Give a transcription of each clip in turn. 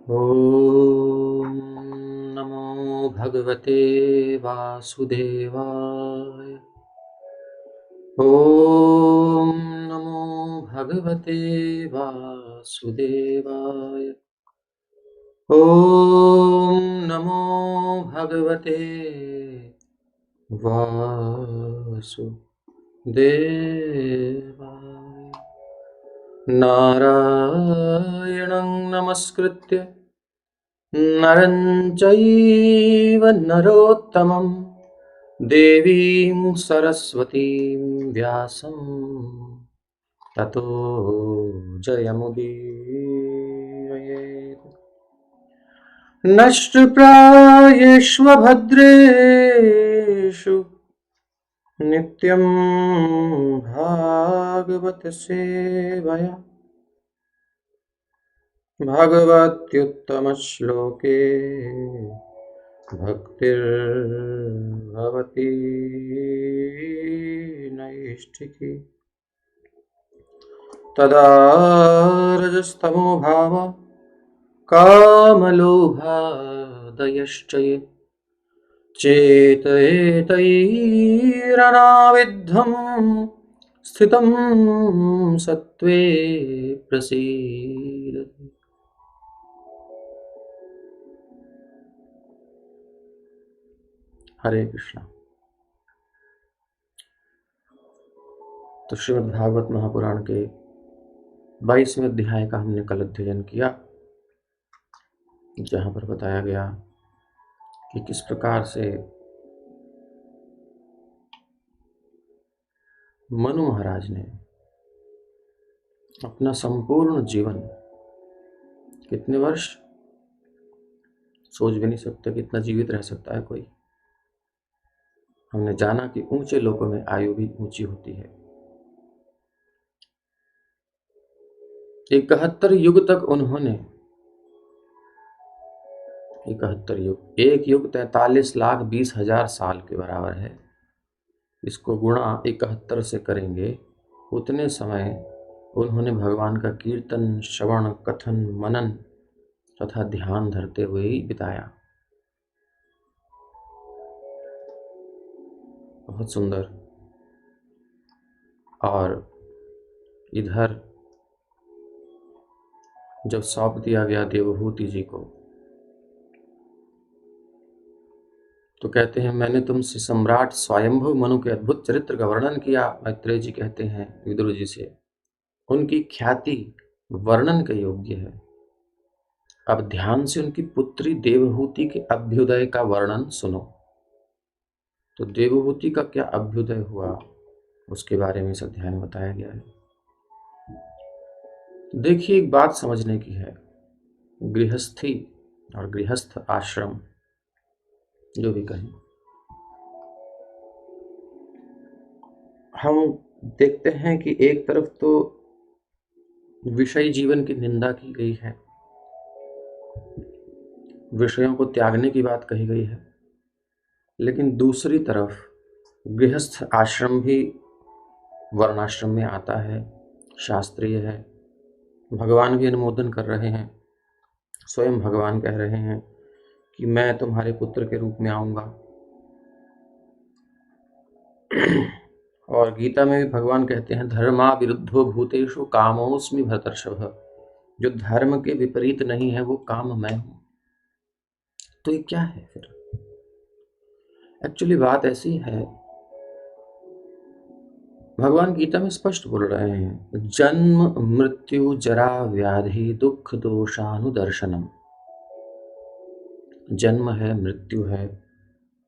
ॐ नमो भगवते वासुदेवाय। ॐ नमो भगवते वासुदेवाय। ॐ नमो भगवते वासुदेवाय। नारायणं नमस्कृत्य नरं चैव नरोत्तमं देवीं सरस्वतीं व्यासं ततो जयमुदीरयेत्। नष्टप्रायेष्वभद्रेषु नित्यं भागवत सेवया भगवत्युत्तमश्लोके भक्तिर्भवति नैष्ठिकी। तदा रजस्तमो भाव कामलोभादयश्च ये चेतयेतैरनाविद्धं स्थितं सत्त्वे प्रसीदति। हरे कृष्णा। तो श्रीमद् भागवत महापुराण के 22वें अध्याय का हमने कल अध्ययन किया, जहां पर बताया गया कि किस प्रकार से मनु महाराज ने अपना संपूर्ण जीवन, कितने वर्ष सोच भी नहीं सकते कितना जीवित रह सकता है कोई। हमने जाना कि ऊंचे लोकों में आयु भी ऊंची होती है। 71 युग तक उन्होंने 71 युग, एक युग 43,20,000 साल के बराबर है। इसको गुणा 71 से करेंगे, उतने समय उन्होंने भगवान का कीर्तन, श्रवण, कथन, मनन तथा ध्यान धरते हुए ही बिताया। बहुत सुंदर। और इधर जब सौंप दिया गया देवहूति जी को, तो कहते हैं, मैंने तुमसे सम्राट स्वयंभू मनु के अद्भुत चरित्र का वर्णन किया। मैत्रेय जी कहते हैं विदुर जी से, उनकी ख्याति वर्णन के योग्य है। अब ध्यान से उनकी पुत्री देवहूति के अभ्युदय का वर्णन सुनो। तो देवहूति का क्या अभ्युदय हुआ, उसके बारे में इस अध्याय में बताया गया है। देखिए, एक बात समझने की है, गृहस्थी और गृहस्थ आश्रम जो भी कहें, हम देखते हैं कि एक तरफ तो विषय जीवन की निंदा की गई है, विषयों को त्यागने की बात कही गई है, लेकिन दूसरी तरफ गृहस्थ आश्रम भी वर्णाश्रम में आता है, शास्त्रीय है। भगवान भी अनुमोदन कर रहे हैं, स्वयं भगवान कह रहे हैं कि मैं तुम्हारे पुत्र के रूप में आऊंगा। और गीता में भी भगवान कहते हैं, धर्मा विरुद्धो भूतेषु कामोऽस्मि भरतर्षभ। जो धर्म के विपरीत नहीं है वो काम मैं हूं। तो ये क्या है फिर? एक्चुअली बात ऐसी है, भगवान गीता में स्पष्ट बोल रहे हैं, जन्म मृत्यु जरा व्याधि दुख दोषानुदर्शनम। जन्म है, मृत्यु है,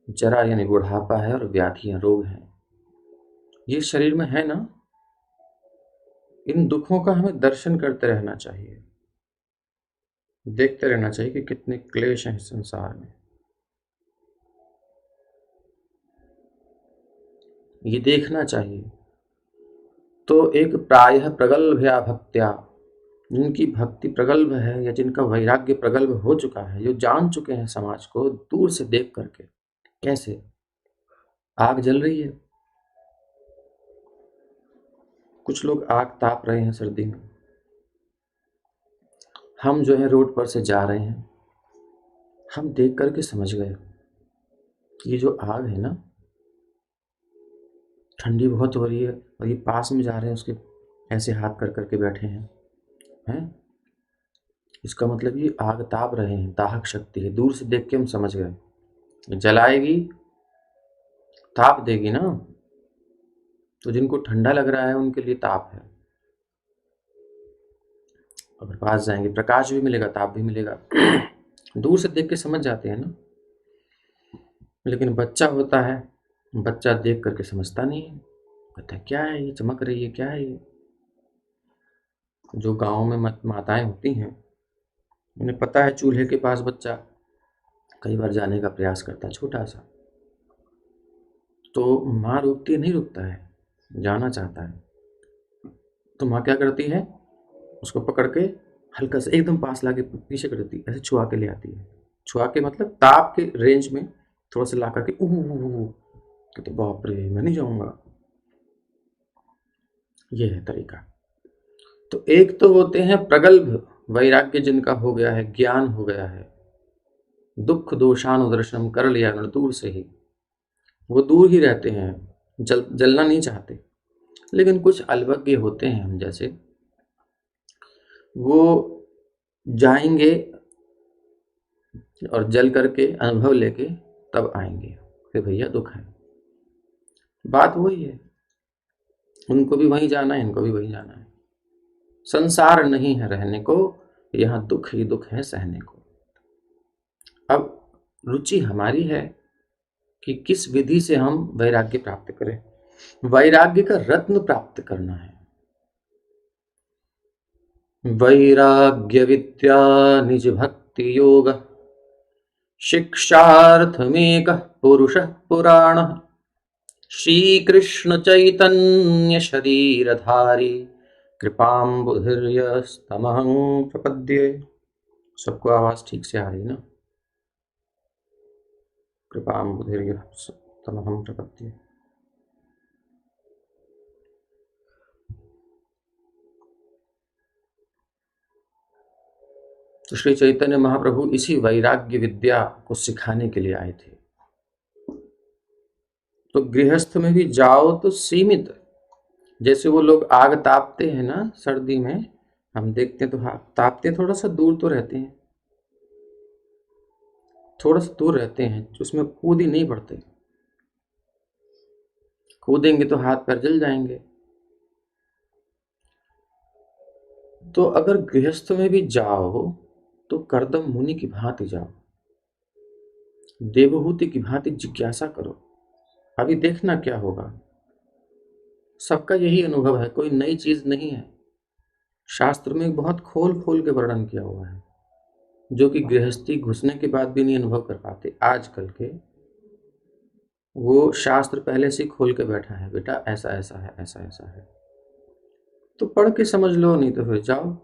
जरा यानी बुढ़ापा है, और व्याधियां, रोग हैं। ये शरीर में है ना, इन दुखों का हमें दर्शन करते रहना चाहिए, देखते रहना चाहिए कि कितने क्लेश हैं इस संसार में। ये देखना चाहिए। तो एक प्रायः प्रगल्भया भक्त्या, जिनकी भक्ति प्रगल्भ है या जिनका वैराग्य प्रगल्भ हो चुका है, जो जान चुके हैं समाज को दूर से देख करके, कैसे आग जल रही है, कुछ लोग आग ताप रहे हैं सर्दी में, हम जो है रोड पर से जा रहे हैं, हम देख करके समझ गए कि ये जो आग है ना, ठंडी बहुत हो रही है और ये पास में जा रहे हैं, उसके ऐसे हाथ कर करके बैठे हैं। इसका मतलब ये आग ताप रहे हैं, दाहक शक्ति है। दूर से देख के हम समझ गए, जलाएगी, ताप देगी ना, तो जिनको ठंडा लग रहा है उनके लिए ताप है। अगर पास जाएंगे, प्रकाश भी मिलेगा, ताप भी मिलेगा। दूर से देख के समझ जाते हैं ना। लेकिन बच्चा होता है, बच्चा देख करके समझता नहीं है, कहता है क्या है ये, चमक रही है, क्या है ये। जो गाँव में माताएं होती हैं, उन्हें पता है चूल्हे के पास बच्चा कई बार जाने का प्रयास करता है, छोटा सा, तो माँ रोकती है, नहीं रुकता है, जाना चाहता है, तो माँ क्या करती है, उसको पकड़ के हल्का से एकदम पास लाके पीछे कर देती है, ऐसे छुआ के ले आती है। छुआ के मतलब ताप के रेंज में थोड़ा सा ला करके कहते बाप रे मैं नहीं जाऊंगा। ये है तरीका। तो एक तो होते हैं प्रगल्भ वैराग्य, जिनका हो गया है, ज्ञान हो गया है, दुख दोषानुदर्शनम कर लिया दूर से ही, वो दूर ही रहते हैं, जलना नहीं चाहते। लेकिन कुछ अल्पज्ञ होते हैं हम जैसे, वो जाएंगे और जल करके अनुभव लेके तब आएंगे कि भैया दुख है। बात वही है, उनको भी वहीं जाना है, इनको भी वहीं जाना है। संसार नहीं है रहने को, यहाँ दुख ही दुख है सहने को। अब रुचि हमारी है कि किस विधि से हम वैराग्य प्राप्त करें। वैराग्य का रत्न प्राप्त करना है। वैराग्य विद्या निज भक्ति योग, शिक्षार्थमेक पुरुषः पुराणः, श्रीकृष्ण चैतन्य शरीरधारी, कृपाम्बुधिर्यस्तमहं प्रपद्ये। सबको आवाज ठीक से आ रही ना? कृपाम्बुधिर्यस्तमहं प्रपद्ये। तो श्री चैतन्य महाप्रभु इसी वैराग्य विद्या को सिखाने के लिए आए थे। तो गृहस्थ में भी जाओ तो सीमित, जैसे वो लोग आग तापते हैं ना सर्दी में, हम देखते हैं तो हाँ तापते, थोड़ा सा दूर तो रहते हैं, थोड़ा सा दूर रहते हैं, उसमें कूद ही नहीं पड़ते, कूदेंगे तो हाथ पैर जल जाएंगे। तो अगर गृहस्थ में भी जाओ तो कर्दम मुनि की भांति जाओ, देवहूति की भांति जिज्ञासा करो, अभी देखना क्या होगा। सबका यही अनुभव है, कोई नई चीज नहीं है। शास्त्र में बहुत खोल खोल के वर्णन किया हुआ है, जो कि गृहस्थी घुसने के बाद भी नहीं अनुभव कर पाते आजकल के। वो शास्त्र पहले से खोल के बैठा है, बेटा ऐसा ऐसा है, ऐसा ऐसा है, तो पढ़ के समझ लो, नहीं तो फिर जाओ,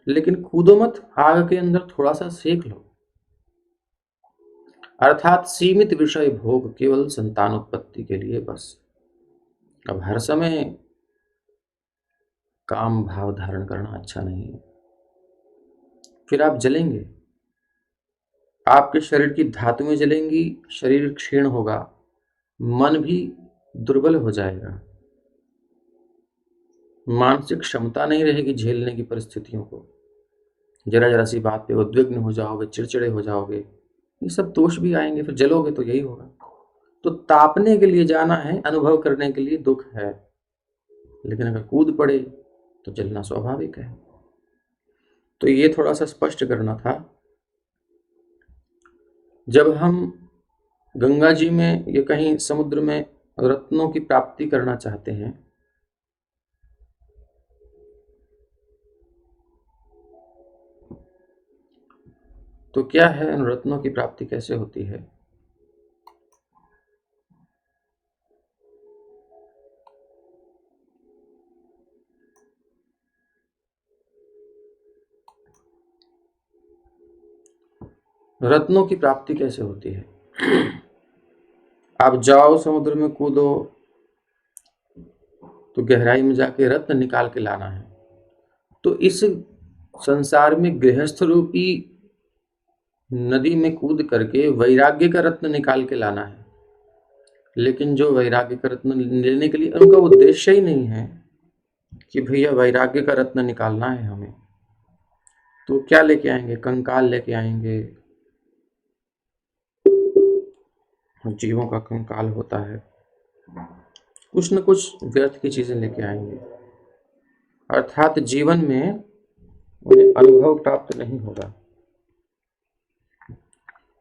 लेकिन कूदो मत, आग के अंदर थोड़ा सा सेक लो। अर्थात सीमित विषय भोग केवल संतानोत्पत्ति के लिए बस। अब हर समय काम भाव धारण करना अच्छा नहीं है, फिर आप जलेंगे, आपके शरीर की धातुएं जलेंगी, शरीर क्षीण होगा, मन भी दुर्बल हो जाएगा, मानसिक क्षमता नहीं रहेगी झेलने की परिस्थितियों को, जरा जरा सी बात पे उद्विग्न हो जाओगे, चिड़चिड़े हो जाओगे, ये सब दोष भी आएंगे, फिर जलोगे तो यही होगा। तो तापने के लिए जाना है, अनुभव करने के लिए दुख है, लेकिन अगर कूद पड़े तो जलना स्वाभाविक है। तो ये थोड़ा सा स्पष्ट करना था। जब हम गंगा जी में या कहीं समुद्र में रत्नों की प्राप्ति करना चाहते हैं, तो क्या है, उन रत्नों की प्राप्ति कैसे होती है? रत्नों की प्राप्ति कैसे होती है? आप जाओ समुद्र में कूदो, तो गहराई में जाके रत्न निकाल के लाना है। तो इस संसार में गृहस्थ रूपी नदी में कूद करके वैराग्य का रत्न निकाल के लाना है, लेकिन जो वैराग्य का रत्न लेने के लिए उनका उद्देश्य ही नहीं है कि भैया वैराग्य का रत्न निकालना है हमें, तो क्या लेके आएंगे? कंकाल लेके आएंगे। जीवों का कंकाल होता है, कुछ न कुछ व्यर्थ की चीजें लेके आएंगे, अर्थात जीवन में उन्हें अनुभव प्राप्त नहीं होगा,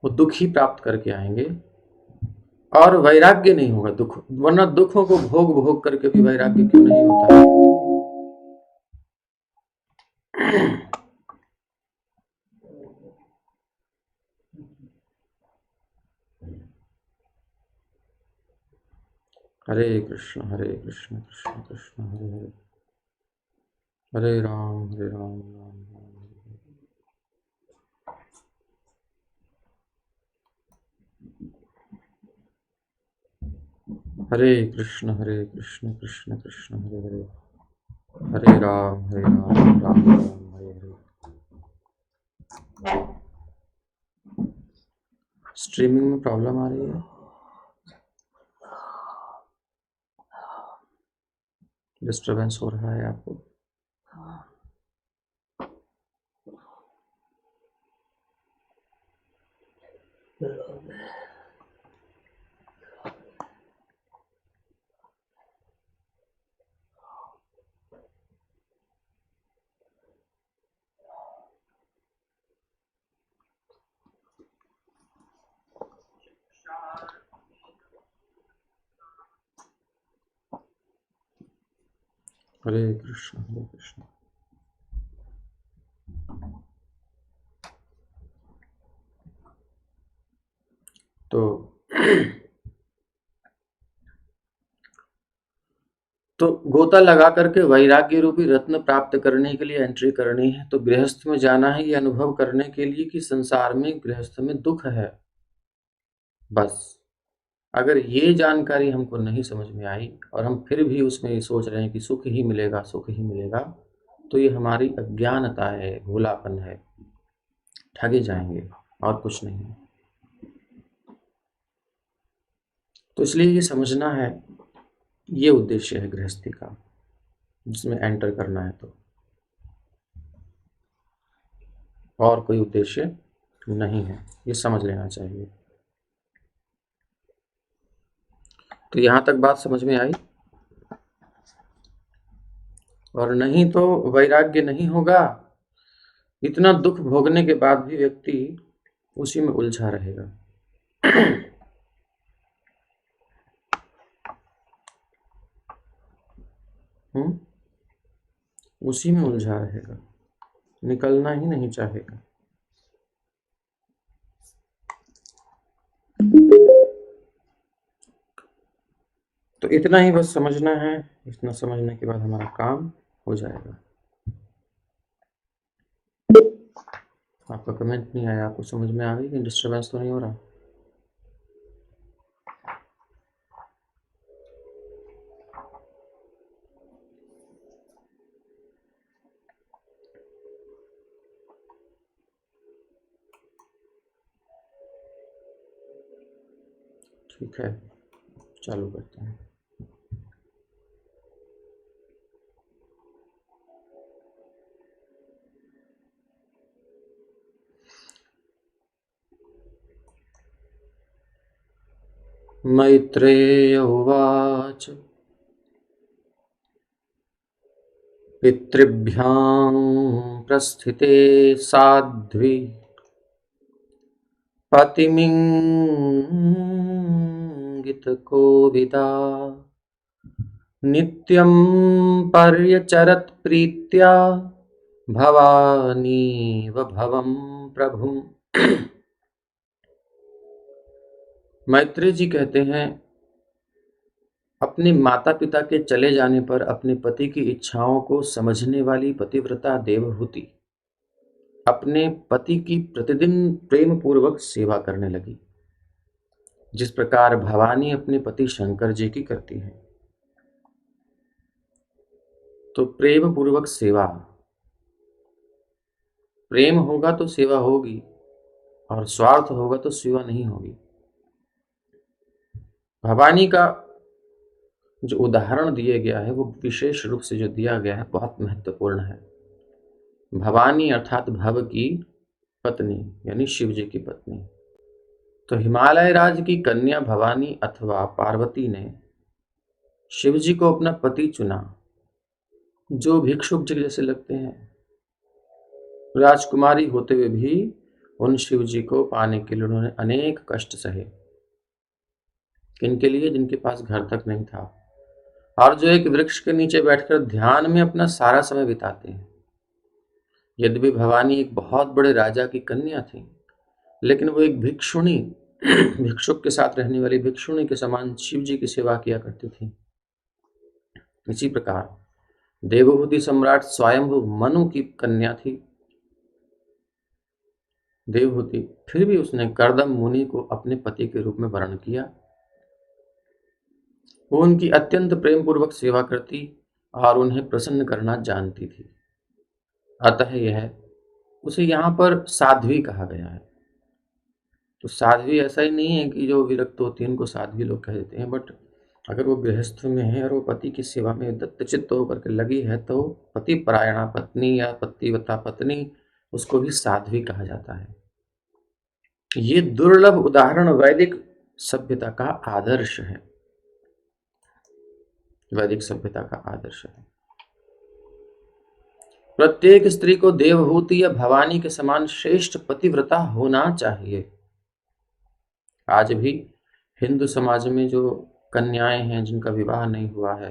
वो दुख ही प्राप्त करके आएंगे और वैराग्य नहीं होगा। दुख, वरना दुखों को भोग भोग करके भी वैराग्य क्यों नहीं होता है? हरे कृष्ण कृष्ण कृष्ण हरे हरे, हरे राम राम राम हरे कृष्ण कृष्ण कृष्ण हरे हरे, हरे राम राम राम हरे हरे। स्ट्रीमिंग में प्रॉब्लम आ रही है, डिस्टरबेंस हो रहा है आपको? हरे कृष्ण कृष्ण। तो गोता लगा करके वैराग्य रूपी रत्न प्राप्त करने के लिए एंट्री करनी है, तो गृहस्थ में जाना है ये अनुभव करने के लिए कि संसार में गृहस्थ में दुख है। बस अगर ये जानकारी हमको नहीं समझ में आई और हम फिर भी उसमें ये सोच रहे हैं कि सुख ही मिलेगा सुख ही मिलेगा, तो ये हमारी अज्ञानता है, भोलापन है, ठगे जाएंगे और कुछ नहीं। तो इसलिए ये समझना है, ये उद्देश्य है गृहस्थी का, जिसमें एंटर करना है, तो और कोई उद्देश्य नहीं है, ये समझ लेना चाहिए। तो यहां तक बात समझ में आई? और नहीं तो वैराग्य नहीं होगा, इतना दुख भोगने के बाद भी व्यक्ति उसी में उलझा रहेगा। उसी में उलझा रहेगा, निकलना ही नहीं चाहेगा। तो इतना ही बस समझना है, इतना समझने के बाद हमारा काम हो जाएगा। आपका कमेंट नहीं आया, आपको समझ में आ गई कि डिस्टरबेंस तो नहीं हो रहा? ठीक है, चालू करते हैं। मैत्रेय उवाच पितृभ्यां प्रस्थिते साध्वी पतिमिङ्गितकोविदा नित्यं पर्यचरत् प्रीत्या भवानीव भवं प्रभुम्। मैत्रेय जी कहते हैं, अपने माता पिता के चले जाने पर अपने पति की इच्छाओं को समझने वाली पतिव्रता देवहूति अपने पति की प्रतिदिन प्रेम पूर्वक सेवा करने लगी, जिस प्रकार भवानी अपने पति शंकर जी की करती हैं। तो प्रेम पूर्वक सेवा प्रेम होगा तो सेवा होगी, और स्वार्थ होगा तो सेवा नहीं होगी। भवानी का जो उदाहरण दिया गया है वो विशेष रूप से जो दिया गया है बहुत महत्वपूर्ण है। भवानी अर्थात भव की पत्नी, यानी शिव जी की पत्नी। तो हिमालय राज्य की कन्या भवानी अथवा पार्वती ने शिव जी को अपना पति चुना, जो भिक्षुक जी जैसे लगते हैं। राजकुमारी होते हुए भी उन शिव जी को पाने के लिए उन्होंने अनेक कष्ट सहे। किनके लिए? जिनके पास घर तक नहीं था, और जो एक वृक्ष के नीचे बैठकर ध्यान में अपना सारा समय बिताते हैं। यद्यपि भवानी एक बहुत बड़े राजा की कन्या थी, लेकिन वो एक भिक्षुणी, भिक्षुक के साथ रहने वाली भिक्षुणी के समान शिव जी की सेवा किया करती थी। इसी प्रकार देवहूति सम्राट स्वयंभु मनु की कन्या थी देवहूति, फिर भी उसने कर्दम मुनि को अपने पति के रूप में वर्ण किया। वो उनकी अत्यंत प्रेम पूर्वक सेवा करती और उन्हें प्रसन्न करना जानती थी। अतः यह उसे यहाँ पर साध्वी कहा गया है। तो साध्वी ऐसा ही नहीं है कि जो विरक्त होती है उनको साध्वी लोग कह देते हैं, बट अगर वो गृहस्थ में है और वो पति की सेवा में दत्तचित्त होकर के लगी है तो पति परायणा पत्नी या पतिव्रता पत्नी, उसको भी साध्वी कहा जाता है। ये दुर्लभ उदाहरण वैदिक सभ्यता का आदर्श है। वैदिक सभ्यता का आदर्श है। प्रत्येक स्त्री को देवहूति या भवानी के समान श्रेष्ठ पतिव्रता होना चाहिए। आज भी हिंदू समाज में जो कन्याएं हैं जिनका विवाह नहीं हुआ है,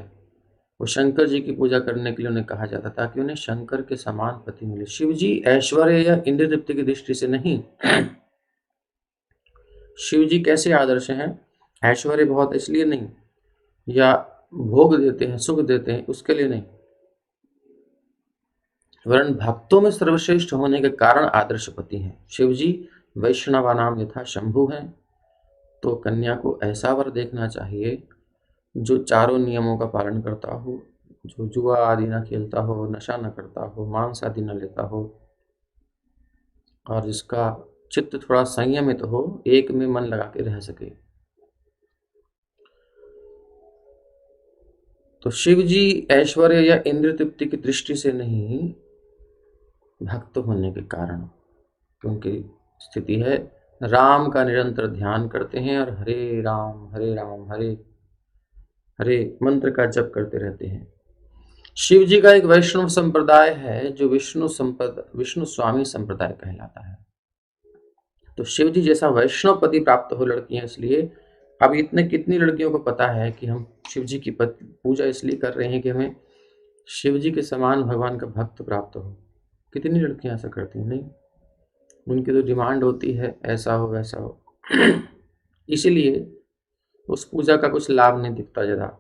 वो शंकर जी की पूजा करने के लिए उन्हें कहा जाता ताकि उन्हें शंकर के समान पति मिले। शिव जी ऐश्वर्य या इंद्र तृप्ति की दृष्टि से नहीं। शिव जी कैसे आदर्श हैं? ऐश्वर्य बहुत इसलिए नहीं, या भोग देते हैं, सुख देते हैं, उसके लिए नहीं, वरन भक्तों में सर्वश्रेष्ठ होने के कारण आदर्श पति हैं। शिव जी वैष्णवा नाम यथा शंभु हैं, तो कन्या को ऐसा वर देखना चाहिए जो चारों नियमों का पालन करता हो, जो जुआ आदि न खेलता हो, नशा न करता हो, मांस आदि न लेता हो, और जिसका चित्त थोड़ा संयमित हो, एक में मन लगा के रह सके। तो शिव जी ऐश्वर्य या इंद्र तृप्ति की दृष्टि से नहीं, भक्त होने के कारण, क्योंकि स्थिति है राम का निरंतर ध्यान करते हैं और हरे राम हरे हरे मंत्र का जप करते रहते हैं। शिव जी का एक वैष्णव संप्रदाय है जो विष्णु स्वामी संप्रदाय कहलाता है। तो शिव जी जैसा वैष्णव पति प्राप्त हो लड़कियां, इसलिए अब इतने कितनी लड़कियों को पता है कि हम शिव जी की पूजा इसलिए कर रहे हैं कि हमें शिव जी के समान भगवान का भक्त प्राप्त हो। कितनी लड़कियां ऐसा करती हैं? नहीं, उनकी तो डिमांड होती है ऐसा हो वैसा हो। इसीलिए उस पूजा का कुछ लाभ नहीं दिखता ज़्यादा।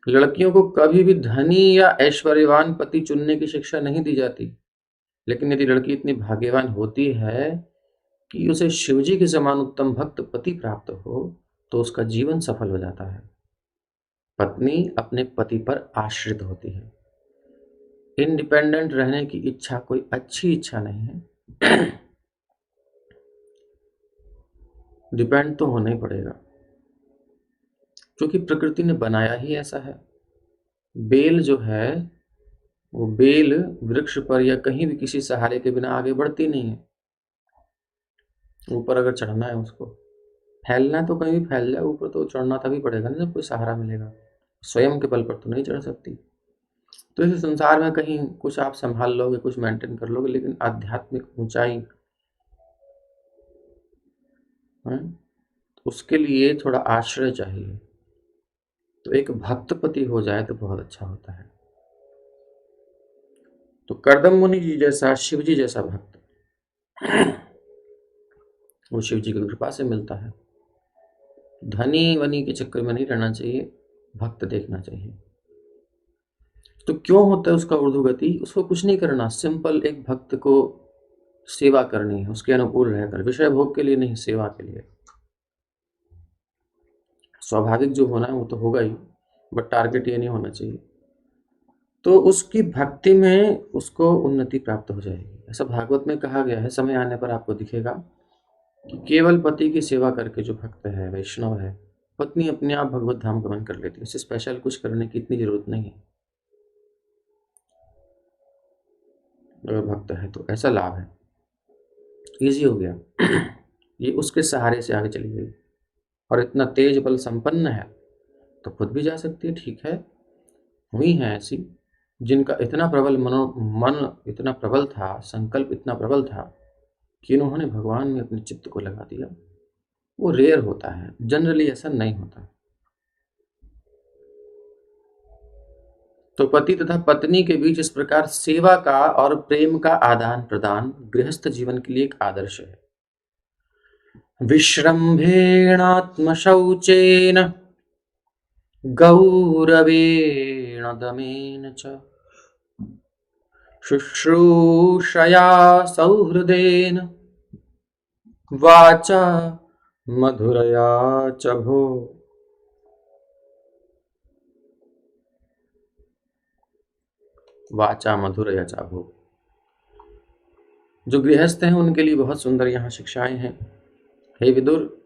लड़कियों को कभी भी धनी या ऐश्वर्यवान पति चुनने की शिक्षा नहीं दी जाती, लेकिन यदि लड़की इतनी भाग्यवान होती है कि उसे शिवजी के समान उत्तम भक्त पति प्राप्त हो, तो उसका जीवन सफल हो जाता है। पत्नी अपने पति पर आश्रित होती है। इंडिपेंडेंट रहने की इच्छा कोई अच्छी इच्छा नहीं है। डिपेंड तो होना ही पड़ेगा, क्योंकि प्रकृति ने बनाया ही ऐसा है। बेल जो है, वो बेल वृक्ष पर या कहीं भी किसी सहारे के बिना आगे बढ़ती नहीं है। ऊपर अगर चढ़ना है, उसको फैलना है तो कहीं भी फैल जाए, ऊपर तो चढ़ना तभी पड़ेगा ना जब कोई सहारा मिलेगा। स्वयं के बल पर तो नहीं चढ़ सकती। तो इस संसार में कहीं कुछ आप संभाल लोगे, कुछ मेंटेन कर लोगे, लेकिन आध्यात्मिक ऊंचाई उसके लिए थोड़ा आश्रय चाहिए। तो एक भक्त पति हो जाए तो बहुत अच्छा होता है। तो कर्दम मुनि जी जैसा, शिव जी जैसा भक्त वो शिव जी की कृपा से मिलता है। धनी वनी के चक्कर में नहीं रहना चाहिए, भक्त देखना चाहिए। तो क्यों होता है उसका ऊर्ध्वगति? उसको कुछ नहीं करना, सिंपल एक भक्त को सेवा करनी है, उसके अनुकूल रहकर, विषय भोग के लिए नहीं, सेवा के लिए। स्वाभाविक जो होना है वो तो होगा ही, बट टारगेट ये नहीं होना चाहिए। तो उसकी भक्ति में उसको उन्नति प्राप्त हो जाएगी। ऐसा भागवत में कहा गया है, समय आने पर आपको दिखेगा कि केवल पति की सेवा करके जो भक्त है, वैष्णव है, पत्नी अपने आप भगवत धाम गमन कर लेती है। उसे स्पेशल कुछ करने की इतनी जरूरत नहीं है अगर भक्त है तो। ऐसा लाभ है, इजी हो गया। ये उसके सहारे से आगे चली गई और इतना तेज बल संपन्न है तो खुद भी जा सकती है। ठीक है, हुई हैं ऐसी जिनका इतना प्रबल मन इतना प्रबल था, संकल्प इतना प्रबल था कि इन्होंने भगवान में अपने चित्त को लगा दिया। वो रेयर होता है, जनरली ऐसा नहीं होता। तो पति तथा पत्नी के बीच इस प्रकार सेवा का और प्रेम का आदान प्रदान गृहस्थ जीवन के लिए एक आदर्श है। विश्रम्भेणात्मशौचेन गौरवेण दमेन च शुश्रूषया सौहृदेन वाचा मधुरया च भो। वाचा मधुरया च भो। जो गृहस्थ हैं उनके लिए बहुत सुंदर यहाँ शिक्षाएं हैं। हे विदुर,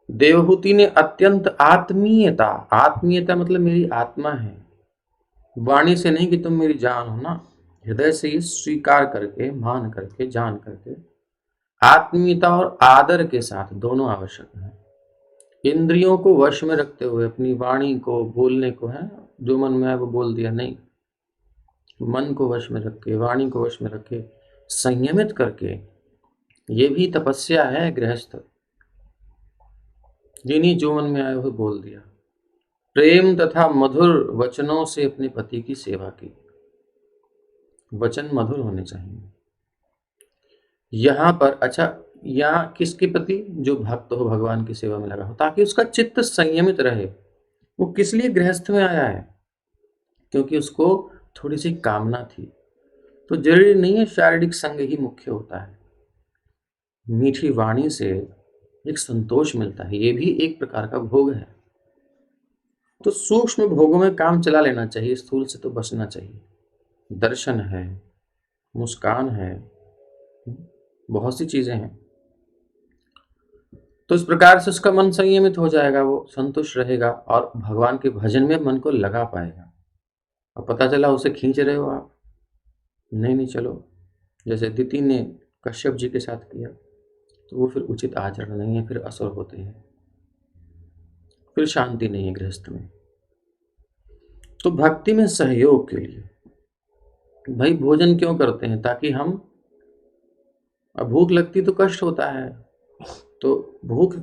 देवहूति ने अत्यंत आत्मीयता, आत्मीयता मतलब मेरी आत्मा है, वाणी से नहीं कि तुम मेरी जान हो ना, हृदय से ये स्वीकार करके, मान करके, जान करके, आत्मीयता और आदर के साथ दोनों आवश्यक है। इंद्रियों को वश में रखते हुए अपनी वाणी को, बोलने को है, जो मन में आए वो बोल दिया, नहीं, मन को वश में रख के, वाणी को वश में रखे, संयमित करके, ये भी तपस्या है गृहस्थ। ये नहीं जो मन में आए वो बोल दिया। प्रेम तथा मधुर वचनों से अपने पति की सेवा की। वचन मधुर होने चाहिए। यहाँ पर अच्छा, यहाँ किसके प्रति? जो भक्त हो, भगवान की सेवा में लगा हो, ताकि उसका चित्त संयमित रहे। वो किस लिए गृहस्थ में आया है? क्योंकि उसको थोड़ी सी कामना थी। तो जरूरी नहीं है शारीरिक संग ही मुख्य होता है। मीठी वाणी से एक संतोष मिलता है, ये भी एक प्रकार का भोग है। तो सूक्ष्म भोगों में काम चला लेना चाहिए, स्थूल से तो बचना चाहिए। दर्शन है, मुस्कान है, बहुत सी चीजें हैं। तो इस प्रकार से उसका मन संयमित हो जाएगा, वो संतुष्ट रहेगा और भगवान के भजन में मन को लगा पाएगा। और पता चला उसे खींच रहे हो आप, नहीं नहीं चलो, जैसे दिति ने कश्यप जी के साथ किया, तो वो फिर उचित आचरण नहीं है, फिर असुर होते हैं, फिर शांति नहीं है गृहस्थ में। तो भक्ति में सहयोग के लिए भाई भोजन क्यों करते हैं? ताकि हम, अब भूख लगती तो कष्ट होता है, तो भूख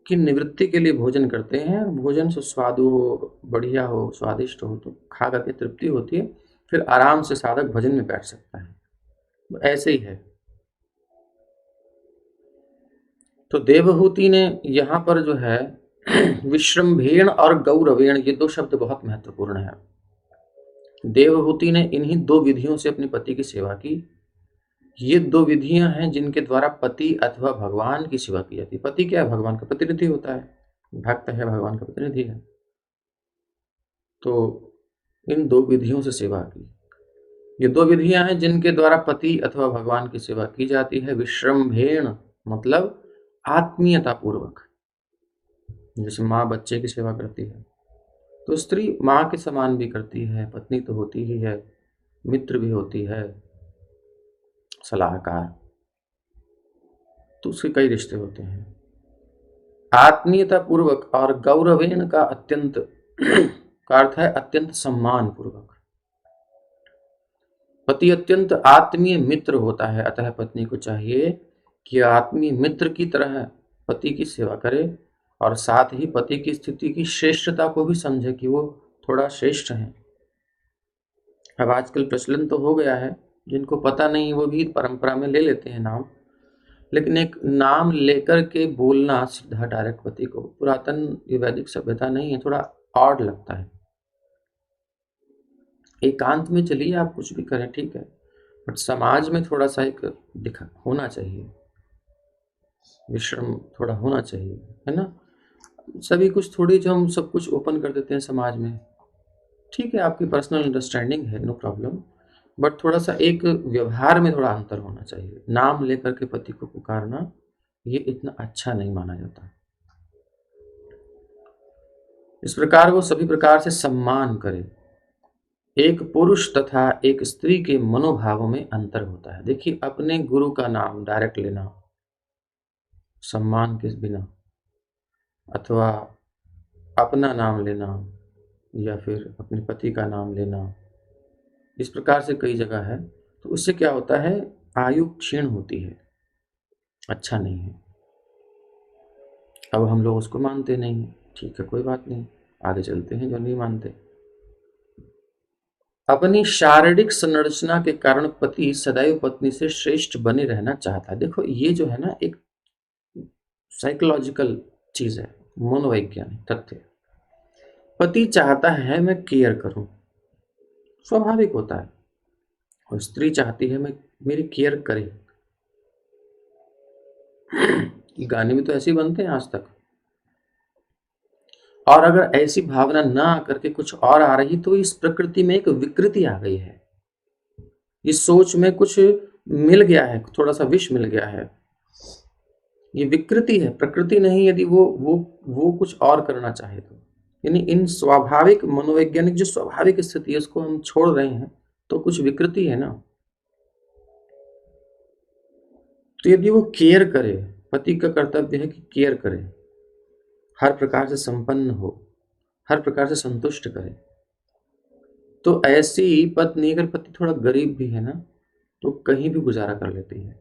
की निवृत्ति के लिए भोजन करते हैं। भोजन सुस्वादु हो, बढ़िया हो, स्वादिष्ट हो तो खा करके तृप्ति होती है, फिर आराम से साधक भजन में बैठ सकता है। ऐसे ही है। तो देवहूति ने यहाँ पर जो है विश्रम्भेण और गौरवेण, ये दो शब्द बहुत महत्वपूर्ण है। देवहूति ने इन्हीं दो विधियों से अपने पति की सेवा की। ये दो विधियां हैं जिनके द्वारा पति अथवा भगवान की सेवा की जाती है। पति क्या है? भगवान का प्रतिनिधि होता है, भक्त है, भगवान का प्रतिनिधि है। तो इन दो विधियों से सेवा की। ये दो विधियां हैं जिनके द्वारा पति अथवा भगवान की सेवा की जाती है। विश्रम्भेण मतलब आत्मीयता पूर्वक, जैसे माँ बच्चे की सेवा करती है, तो स्त्री माँ के समान भी करती है, पत्नी तो होती ही है, मित्र भी होती है, सलाहकार, तो उसके कई रिश्ते होते हैं। आत्मीयता पूर्वक और गौरवेण का अत्यंत का अर्थ है अत्यंत सम्मान पूर्वक। पति अत्यंत आत्मीय मित्र होता है, अतः पत्नी को चाहिए कि आत्मीय मित्र की तरह पति की सेवा करे और साथ ही पति की स्थिति की श्रेष्ठता को भी समझे कि वो थोड़ा श्रेष्ठ है। अब आजकल प्रचलन तो हो गया है, जिनको पता नहीं वो भी परंपरा में ले लेते हैं नाम, लेकिन एक नाम लेकर के बोलना सीधा डायरेक्ट पति को, पुरातन वैदिक सभ्यता नहीं है, थोड़ा ऑड लगता है। एकांत में चलिए आप कुछ भी करें, ठीक है, बट समाज में थोड़ा सा एक दिखा होना चाहिए, विश्रम थोड़ा होना चाहिए, है ना। सभी कुछ थोड़ी जो हम सब कुछ ओपन कर देते हैं समाज में, ठीक है, आपकी पर्सनल अंडरस्टैंडिंग है, नो प्रॉब्लम, बट थोड़ा सा एक व्यवहार में थोड़ा अंतर होना चाहिए। नाम लेकर के पति को पुकारना ये इतना अच्छा नहीं माना जाता। इस प्रकार वो सभी प्रकार से सम्मान करे। एक पुरुष तथा एक स्त्री के मनोभावों में अंतर होता है। देखिए, अपने गुरु का नाम डायरेक्ट लेना सम्मान के बिना, अथवा अपना नाम लेना, या फिर अपने पति का नाम लेना, इस प्रकार से कई जगह है, तो उससे क्या होता है, आयु क्षीण होती है, अच्छा नहीं है। अब हम लोग उसको मानते नहीं, ठीक है, कोई बात नहीं, आगे चलते हैं जो नहीं मानते। अपनी शारीरिक संरचना के कारण पति सदैव पत्नी से श्रेष्ठ बने रहना चाहता है। देखो, ये जो है ना, एक साइकोलॉजिकल चीज है, मनोवैज्ञानिक तथ्य। पति चाहता है मैं केयर करूं, स्वाभाविक होता है, और स्त्री चाहती है मैं मेरी केयर करे। गाने भी तो ऐसे ही बनते हैं आज तक। और अगर ऐसी भावना ना आकर के कुछ और आ रही, तो इस प्रकृति में एक विकृति आ गई है, इस सोच में कुछ मिल गया है, थोड़ा सा विष मिल गया है, ये विकृति है, प्रकृति नहीं। यदि वो कुछ और करना चाहे तो, यानी इन स्वाभाविक मनोवैज्ञानिक जो स्वाभाविक स्थिति है उसको हम छोड़ रहे हैं, तो कुछ विकृति है ना। तो यदि वो केयर करे, पति का कर्तव्य है कि केयर करे, हर प्रकार से संपन्न हो, हर प्रकार से संतुष्ट करे, तो ऐसी पत्नी, अगर पति थोड़ा गरीब भी है ना, तो कहीं भी गुजारा कर लेती है,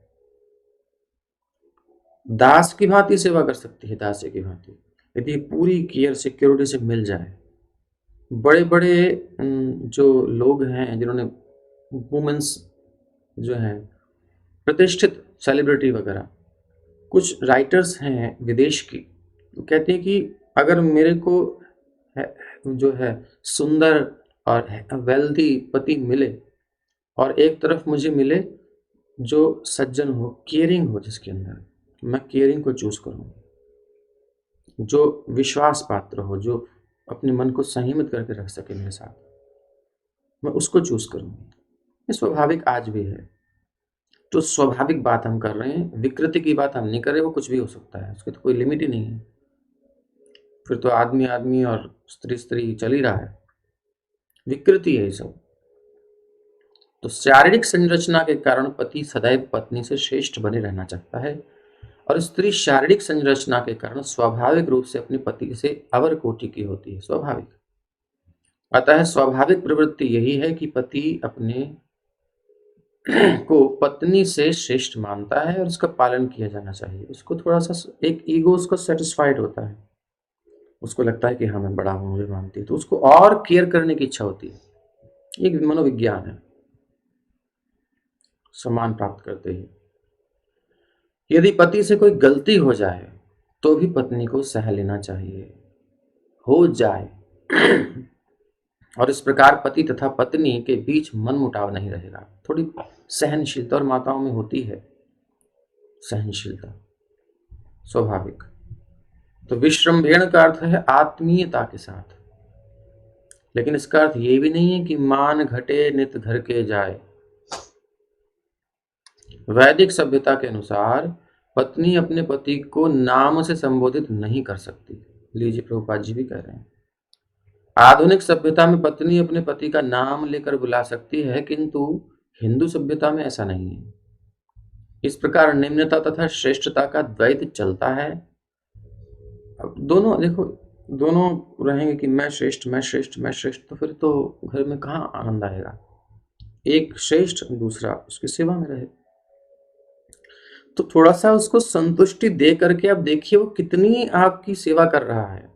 दास की भांति सेवा कर सकती है, दासी की भांति, यदि पूरी केयर सिक्योरिटी से मिल जाए। बड़े बड़े जो लोग हैं जिन्होंने, वुमेन्स जो हैं, प्रतिष्ठित सेलिब्रिटी वगैरह, कुछ राइटर्स हैं विदेश की, वो कहते हैं कि अगर मेरे को जो है सुंदर और वेल्दी पति मिले, और एक तरफ मुझे मिले जो सज्जन हो, केयरिंग हो, जिसके अंदर मैं केयरिंग को चूज करूँ, जो विश्वास पात्र हो, जो अपने मन को संयमित करके रख सके मेरे साथ, मैं उसको चूज करूँगी। ये स्वाभाविक आज भी है। तो स्वाभाविक बात हम कर रहे हैं, विकृति की बात हम नहीं कर रहे। वो कुछ भी हो सकता है, उसकी तो कोई लिमिट ही नहीं है। फिर तो आदमी आदमी और स्त्री स्त्री चल ही रहा है, विकृति है ये सब। तो शारीरिक संरचना के कारण पति सदैव पत्नी से श्रेष्ठ बने रहना चाहता है, और स्त्री शारीरिक संरचना के कारण स्वाभाविक रूप से अपने पति से अवर कोटि की होती है, स्वाभाविक। अतः स्वाभाविक प्रवृत्ति यही है कि पति अपने को पत्नी से श्रेष्ठ मानता है और उसका पालन किया जाना चाहिए। उसको थोड़ा सा एक ईगो उसको सेटिस्फाइड होता है, उसको लगता है कि हाँ मैं बड़ा हूँ, मुझे मानती है, तो उसको और केयर करने की इच्छा होती है। एक मनोविज्ञान है, सम्मान प्राप्त करते ही। यदि पति से कोई गलती हो जाए तो भी पत्नी को सह लेना चाहिए, हो जाए और इस प्रकार पति तथा पत्नी के बीच मनमुटाव नहीं रहेगा। थोड़ी सहनशीलता, और माताओं में होती है सहनशीलता, स्वाभाविक। तो विश्रम्भेण का अर्थ है आत्मीयता के साथ, लेकिन इसका अर्थ ये भी नहीं है कि मान घटे नित घर के जाए। वैदिक सभ्यता के अनुसार पत्नी अपने पति को नाम से संबोधित नहीं कर सकती। लीजिए, प्रभुपाद जी भी कह रहे हैं। आधुनिक सभ्यता में पत्नी अपने पति का नाम लेकर बुला सकती है, किंतु हिंदू सभ्यता में ऐसा नहीं है। इस प्रकार निम्नता तथा श्रेष्ठता का द्वैत चलता है। अब दोनों देखो, दोनों रहेंगे कि मैं श्रेष्ठ, मैं श्रेष्ठ, मैं श्रेष्ठ, तो फिर तो घर में कहाँ आनंद आएगा। एक श्रेष्ठ, दूसरा उसकी सेवा में रहे। तो थोड़ा सा उसको संतुष्टि दे करके आप देखिए वो कितनी आपकी सेवा कर रहा है।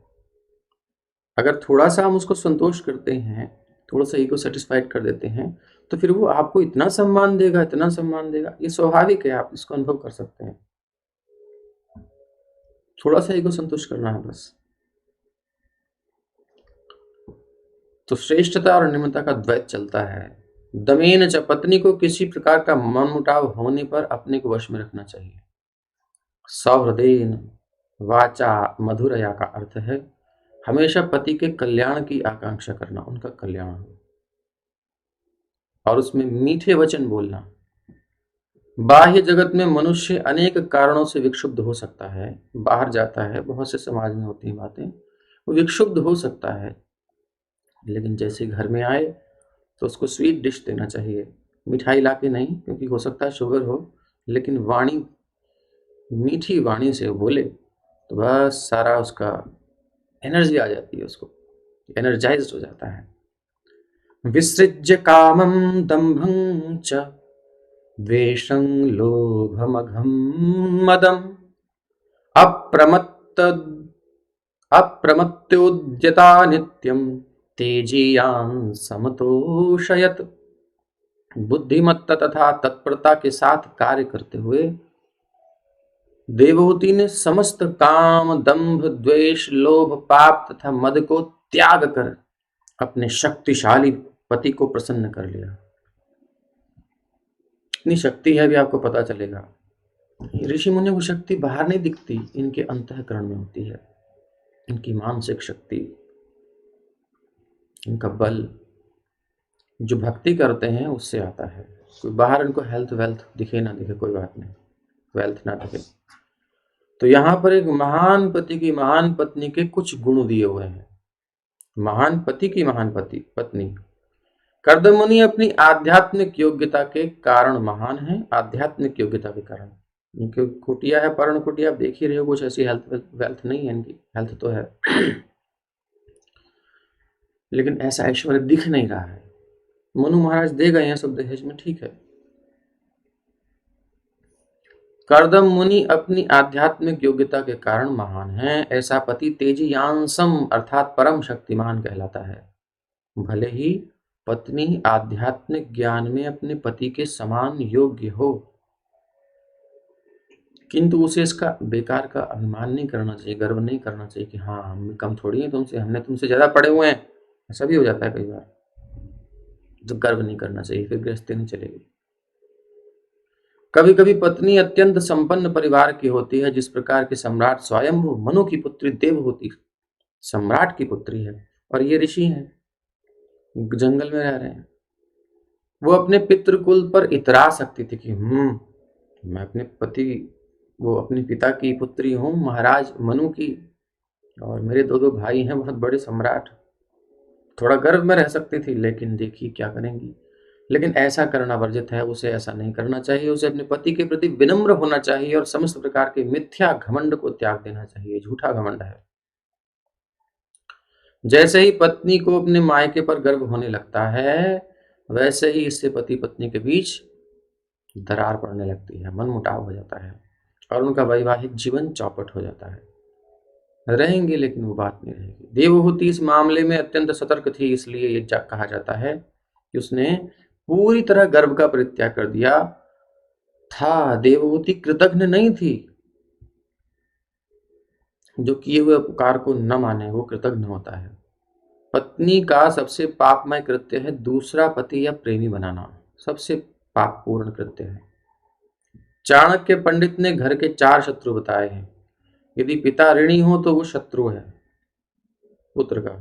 अगर थोड़ा सा हम उसको संतोष करते हैं, थोड़ा सा ईगो सेटिस्फाइड कर देते हैं, तो फिर वो आपको इतना सम्मान देगा, इतना सम्मान देगा। ये स्वाभाविक है, आप इसको अनुभव कर सकते हैं। थोड़ा सा ईगो संतुष्ट करना है बस। तो श्रेष्ठता और निम्नता का द्वैत चलता है। दमेन च, पत्नी को किसी प्रकार का मनमुटाव होने पर अपने को वश में रखना चाहिए। सौहृदेन वाचा मधुरया का अर्थ है हमेशा पति के कल्याण की आकांक्षा करना, उनका कल्याण हो, और उसमें मीठे वचन बोलना। बाह्य जगत में मनुष्य अनेक कारणों से विक्षुब्ध हो सकता है, बाहर जाता है, बहुत से समाज में होती हैं बातें, वो विक्षुब्ध हो सकता है, लेकिन जैसे घर में आए तो उसको स्वीट डिश देना चाहिए, मिठाई लाके नहीं, क्योंकि हो सकता है शुगर हो, लेकिन वाणी, मीठी वाणी से बोले तो बस सारा उसका एनर्जी आ जाती है, उसको एनर्जाइज्ड हो जाता है। विसृज्य कामं दम्भं च द्वेषं लोभमघं मदम् अप्रमत्त अप्रमत्योद्यता नित्यं तेजीयान् समतोषयत्। बुद्धिमत्ता तथा तत्परता के साथ कार्य करते हुए देवहूति ने समस्त काम, दंभ, द्वेष, लोभ, पाप तथा मद को त्याग कर अपने शक्तिशाली पति को प्रसन्न कर लिया। इतनी शक्ति है, भी आपको पता चलेगा। ऋषि मुनियों की शक्ति बाहर नहीं दिखती, इनके अंतःकरण में होती है, इनकी मानसिक शक्ति, इनका बल जो भक्ति करते हैं उससे आता है। कोई बाहर इनको हेल्थ वेल्थ दिखे ना दिखे, कोई बात नहीं, वेल्थ ना दिखे। तो यहाँ पर एक महान पति की महान पत्नी के कुछ गुण दिए हुए हैं। महान पति की महान पत्नी। कर्दम मुनि अपनी आध्यात्मिक योग्यता के कारण महान है, आध्यात्मिक योग्यता के कारण। इनकी कुटिया है, पर्ण कुटिया, आप देख ही रहे हो, कुछ ऐसी हेल्थ वेल्थ नहीं है, इनकी हेल्थ तो है लेकिन ऐसा ऐश्वर्य दिख नहीं रहा है। मनु महाराज दे गए हैं सब दहेज में, ठीक है। कर्दम मुनि अपनी आध्यात्मिक योग्यता के कारण महान है, ऐसा पति तेजयानसम अर्थात परम शक्तिमान कहलाता है। भले ही पत्नी आध्यात्मिक ज्ञान में अपने पति के समान योग्य हो, किंतु उसे इसका बेकार का अभिमान नहीं करना चाहिए, गर्व नहीं करना चाहिए कि हाँ हम कम थोड़ी हैं तुमसे, हमने तुमसे ज्यादा पढ़े हुए हैं। ऐसा भी हो जाता है कई बार, तो गर्व नहीं करना चाहिए, फिर गृहस्थी नहीं चलेगी। कभी कभी पत्नी अत्यंत संपन्न परिवार की होती है, जिस प्रकार के सम्राट स्वयंभू मनु की पुत्री देवहूति सम्राट की पुत्री है, और ये ऋषि हैं, जंगल में रह रहे हैं। वो अपने पितृकुल पर इतरा सकती थी कि मैं अपने पति, वो अपने पिता की पुत्री हूँ, महाराज मनु की, और मेरे दो भाई हैं बहुत बड़े सम्राट, थोड़ा गर्व में रह सकती थी, लेकिन देखिए क्या करेंगी। लेकिन ऐसा करना वर्जित है, उसे ऐसा नहीं करना चाहिए। उसे अपने पति के प्रति विनम्र होना चाहिए और समस्त प्रकार के मिथ्या घमंड को त्याग देना चाहिए। झूठा घमंड है। जैसे ही पत्नी को अपने मायके पर गर्व होने लगता है, वैसे ही इससे पति पत्नी के बीच दरार पड़ने लगती है, मनमुटाव हो जाता है और उनका वैवाहिक जीवन चौपट हो जाता है। रहेंगे लेकिन वो बात नहीं रहेगी। देवहूति इस मामले में अत्यंत सतर्क थी, इसलिए ये कहा जाता है कि उसने पूरी तरह गर्व का परित्याग कर दिया था। देवहूति कृतज्ञ नहीं थी, जो किए हुए उपकार को न माने वो कृतज्ञ होता है। पत्नी का सबसे पापमय कृत्य है दूसरा पति या प्रेमी बनाना, सबसे पापपूर्ण कृत्य है। चाणक्य पंडित ने घर के 4 शत्रु बताए हैं। यदि पिता ऋणी हो तो वो शत्रु है पुत्र का,